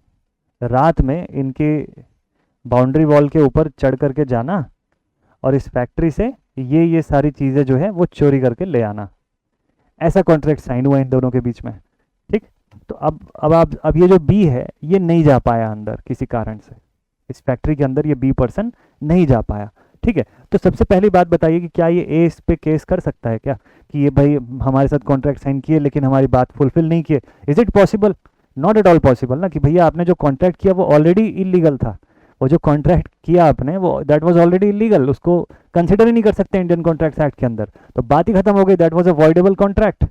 रात में इनके बाउंड्री वॉल के ऊपर चढ़ करके जाना और इस फैक्ट्री से ये सारी चीज़ें जो है वो चोरी करके ले आना। ऐसा कॉन्ट्रैक्ट साइन हुआ इन दोनों के बीच में। ठीक, तो अब ये जो बी है ये नहीं जा पाया अंदर किसी कारण से, इस फैक्ट्री के अंदर ये बी पर्सन नहीं जा पाया। ठीक है, तो सबसे पहली बात बताइए कि क्या ये ए इस पे केस कर सकता है क्या कि ये भाई हमारे साथ कॉन्ट्रैक्ट साइन किए लेकिन हमारी बात फुलफिल नहीं किए? Is it possible? Not at all possible ना, कि भैया आपने जो कॉन्ट्रैक्ट किया वो ऑलरेडी इलीगल था, वो जो कॉन्ट्रैक्ट किया आपने वो दैट वाज ऑलरेडी इलीगल, उसको कंसिडर ही नहीं कर सकते इंडियन कॉन्ट्रैक्ट्स एक्ट के अंदर, तो बात ही खत्म हो गई। That was a voidable contract,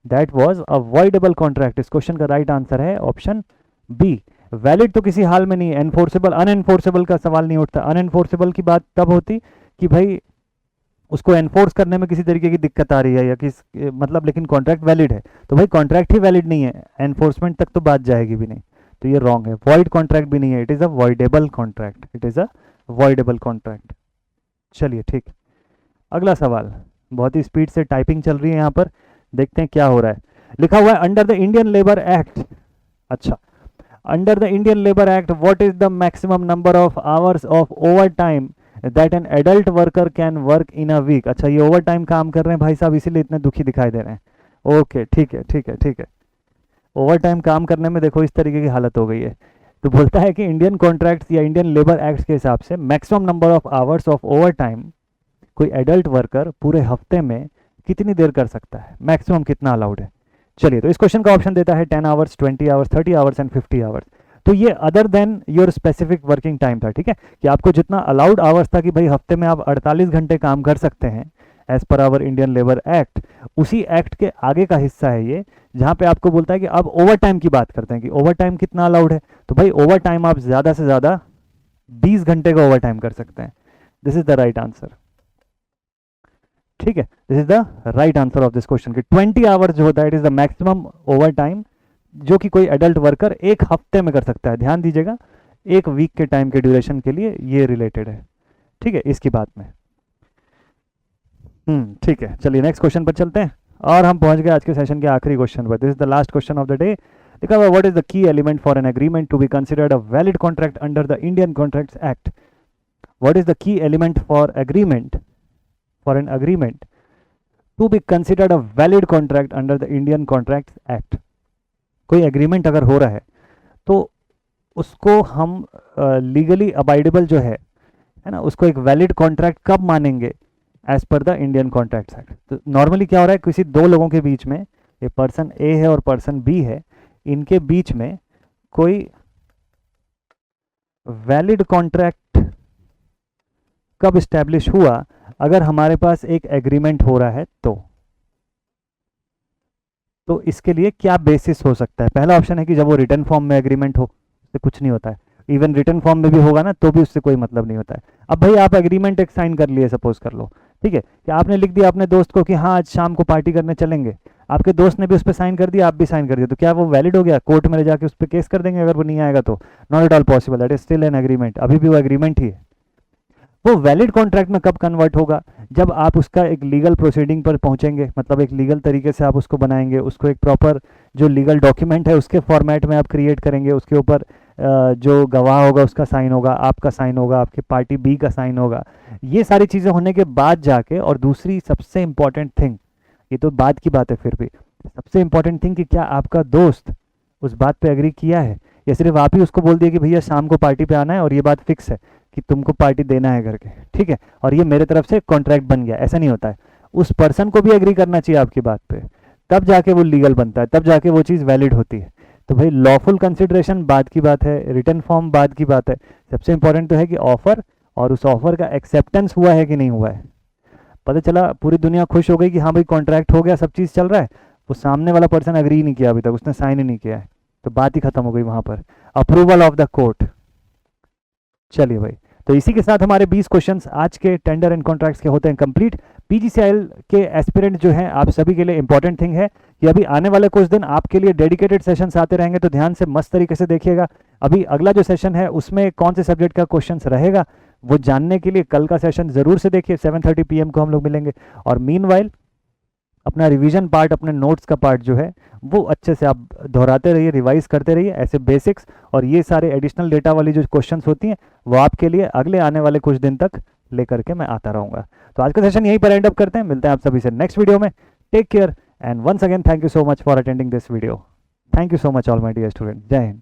that was a voidable contract. इस क्वेश्चन का राइट आंसर है ऑप्शन बी। वैलिड तो किसी हाल में नहीं, एनफोर्सेबल अनएनफोर्सेबल का सवाल नहीं उठता। अनएनफोर्सेबल की बात तब होती कि भाई उसको एनफोर्स करने में किसी तरीके की दिक्कत आ रही है या किस मतलब, लेकिन कॉन्ट्रैक्ट वैलिड है, तो भाई कॉन्ट्रैक्ट ही वैलिड नहीं है, एनफोर्समेंट तक तो बात जाएगी भी नहीं, तो ये रॉन्ग है। वॉइड कॉन्ट्रैक्ट भी नहीं है, it is a voidable contract, it is a voidable contract. चलिए ठीक, अगला सवाल, बहुत ही स्पीड से टाइपिंग चल रही है यहाँ पर, देखते हैं क्या हो रहा है। लिखा हुआ है under the Indian labour Act, अच्छा, under the Indian labour Act what is the maximum number of hours of overtime that an adult worker can work in a week. अच्छा, ये ओवर टाइम काम कर रहे हैं भाई साहब, इसीलिए इतने दुखी दिखाई दे रहे हैं। ओके ठीक है ठीक है ठीक है, ओवर टाइम काम करने में देखो इस तरीके की हालत हो गई है। तो बोलता है कि इंडियन कॉन्ट्रैक्ट्स या इंडियन लेबर एक्ट के हिसाब से maximum number of hours of over time कोई एडल्ट वर्कर पूरे हफ्ते में कितनी देर कर सकता है, मैक्सिमम कितना अलाउड है। चलिए, तो इस क्वेश्चन का ऑप्शन देता है 10 hours, 20 hours, 30 hours and 50 hours. तो ये other than your specific working time था, ठीक है, कि आपको जितना अलाउड आवर्स था कि भाई हफ्ते में आप 48 घंटे काम कर सकते हैं as per our Indian labour act, उसी एक्ट के आगे का हिस्सा है ये, जहां पे आपको बोलता है कि अब ओवर टाइम की बात करते हैं कि ओवर टाइम कितना अलाउड है। तो भाई ओवर टाइम आप ज्यादा से ज्यादा 20 घंटे का ओवर टाइम कर सकते हैं। This is the right answer, ठीक है, this is the right answer of this question कि 20 आवर्स जो होता है it is the maximum over time जो कि कोई एडल्ट वर्कर एक हफ्ते में कर सकता है। ध्यान दीजिएगा, एक वीक के टाइम के ड्यूरेशन के लिए ये रिलेटेड है, ठीक है, इसकी बात में। ठीक है, चलिए नेक्स्ट क्वेश्चन पर चलते हैं और हम पहुंच गए आज के सेशन के आखिरी क्वेश्चन पर। This is the last question of the day. लिखा हुआ what is the key element for an agreement to be considered a valid contract under the Indian contracts act. What is the key element for an agreement to be considered a valid contract under the Indian contracts act. कोई agreement अगर हो रहा है तो उसको हम legally अबाइडेबल जो है ना, उसको एक वैलिड कॉन्ट्रैक्ट कब मानेंगे as per the Indian contracts act. तो नॉर्मली क्या हो रहा है, किसी दो लोगों के बीच में, ये पर्सन ए है और पर्सन बी है, इनके बीच में कोई वैलिड कॉन्ट्रैक्ट कब स्टैब्लिश हुआ, अगर हमारे पास एक एग्रीमेंट हो रहा है तो इसके लिए क्या बेसिस हो सकता है। पहला ऑप्शन है कि जब वो रिटर्न फॉर्म में एग्रीमेंट हो, उससे कुछ नहीं होता है, इवन रिटर्न फॉर्म में भी होगा ना तो भी उससे कोई मतलब नहीं होता है। अब भाई आप एग्रीमेंट एक साइन कर लिए, सपोज कर लो, ठीक है, कि आपने लिख दिया अपने दोस्त को कि हाँ आज शाम को पार्टी करने चलेंगे, आपके दोस्त ने भी उस पर साइन कर दिया, आप भी साइन कर दिया, तो क्या वो वैलिड हो गया? कोर्ट में ले जाके उस पर केस कर देंगे अगर वो नहीं आएगा तो? Not at all possible, that is still an agreement, अभी भी वो एग्रीमेंट ही है। वो वैलिड कॉन्ट्रैक्ट में कब कन्वर्ट होगा, जब आप उसका एक लीगल प्रोसीडिंग पर पहुंचेंगे, मतलब एक लीगल तरीके से आप उसको बनाएंगे, उसको एक प्रॉपर जो लीगल डॉक्यूमेंट है उसके फॉर्मेट में आप क्रिएट करेंगे, उसके ऊपर जो गवाह होगा उसका साइन होगा, आपका साइन होगा, आपकी पार्टी बी का साइन होगा। ये सारी चीज़ें होने के बाद जाके, और दूसरी सबसे इंपॉर्टेंट थिंग, ये तो बाद की बात है, फिर भी सबसे इंपॉर्टेंट थिंग कि क्या आपका दोस्त उस बात पे एग्री किया है, या सिर्फ आप ही उसको बोल दिए कि भैया शाम को पार्टी पे आना है और ये बात फिक्स है कि तुमको पार्टी देना है करके, ठीक है, और ये मेरे तरफ से कॉन्ट्रैक्ट बन गया। ऐसा नहीं होता है, उस पर्सन को भी एग्री करना चाहिए आपकी बात पे, तब जाके वो लीगल बनता है, तब जाके वो चीज़ वैलिड होती है। तो भाई लॉफुल कंसिडरेशन बाद की बात है, रिटर्न फॉर्म बाद की बात है, सबसे इंपॉर्टेंट तो है कि ऑफर, और उस ऑफर का एक्सेप्टेंस हुआ है कि नहीं हुआ है। पता चला पूरी दुनिया खुश हो गई कि हाँ भाई कॉन्ट्रैक्ट हो गया, सब चीज़ चल रहा है, वो सामने वाला पर्सन एग्री नहीं किया अभी तक, उसने साइन ही नहीं किया है, तो बात ही खत्म हो गई वहां पर, अप्रूवल ऑफ द कोर्ट। चलिए भाई, तो इसी के साथ हमारे 20 क्वेश्चंस आज के टेंडर एंड कॉन्ट्रैक्ट्स के होते हैं कंप्लीट। पीजीसीआईएल के एस्पिरेंट जो हैं, आप सभी के लिए इंपॉर्टेंट थिंग है कि अभी आने वाले कुछ दिन आपके लिए डेडिकेटेड सेशंस आते रहेंगे, तो ध्यान से मस्त तरीके से देखिएगा। अभी अगला जो सेशन है उसमें कौन से सब्जेक्ट का क्वेश्चंस रहेगा वो जानने के लिए कल का सेशन जरूर से देखिए, 7:30 PM को हम लोग मिलेंगे। और मीनवाइल अपना रिवीजन पार्ट, अपने नोट्स का पार्ट जो है वो अच्छे से आप दोहराते रहिए, रिवाइज करते रहिए, ऐसे बेसिक्स और ये सारे एडिशनल डेटा वाली जो क्वेश्चंस होती हैं वो आपके लिए अगले आने वाले कुछ दिन तक लेकर के मैं आता रहूँगा। तो आज का सेशन यहीं पर एंड अप करते हैं, मिलते हैं आप सभी से नेक्स्ट वीडियो में। Take care and once again thank you so much for attending this video. Thank you so much all my dear student. जय हिंद।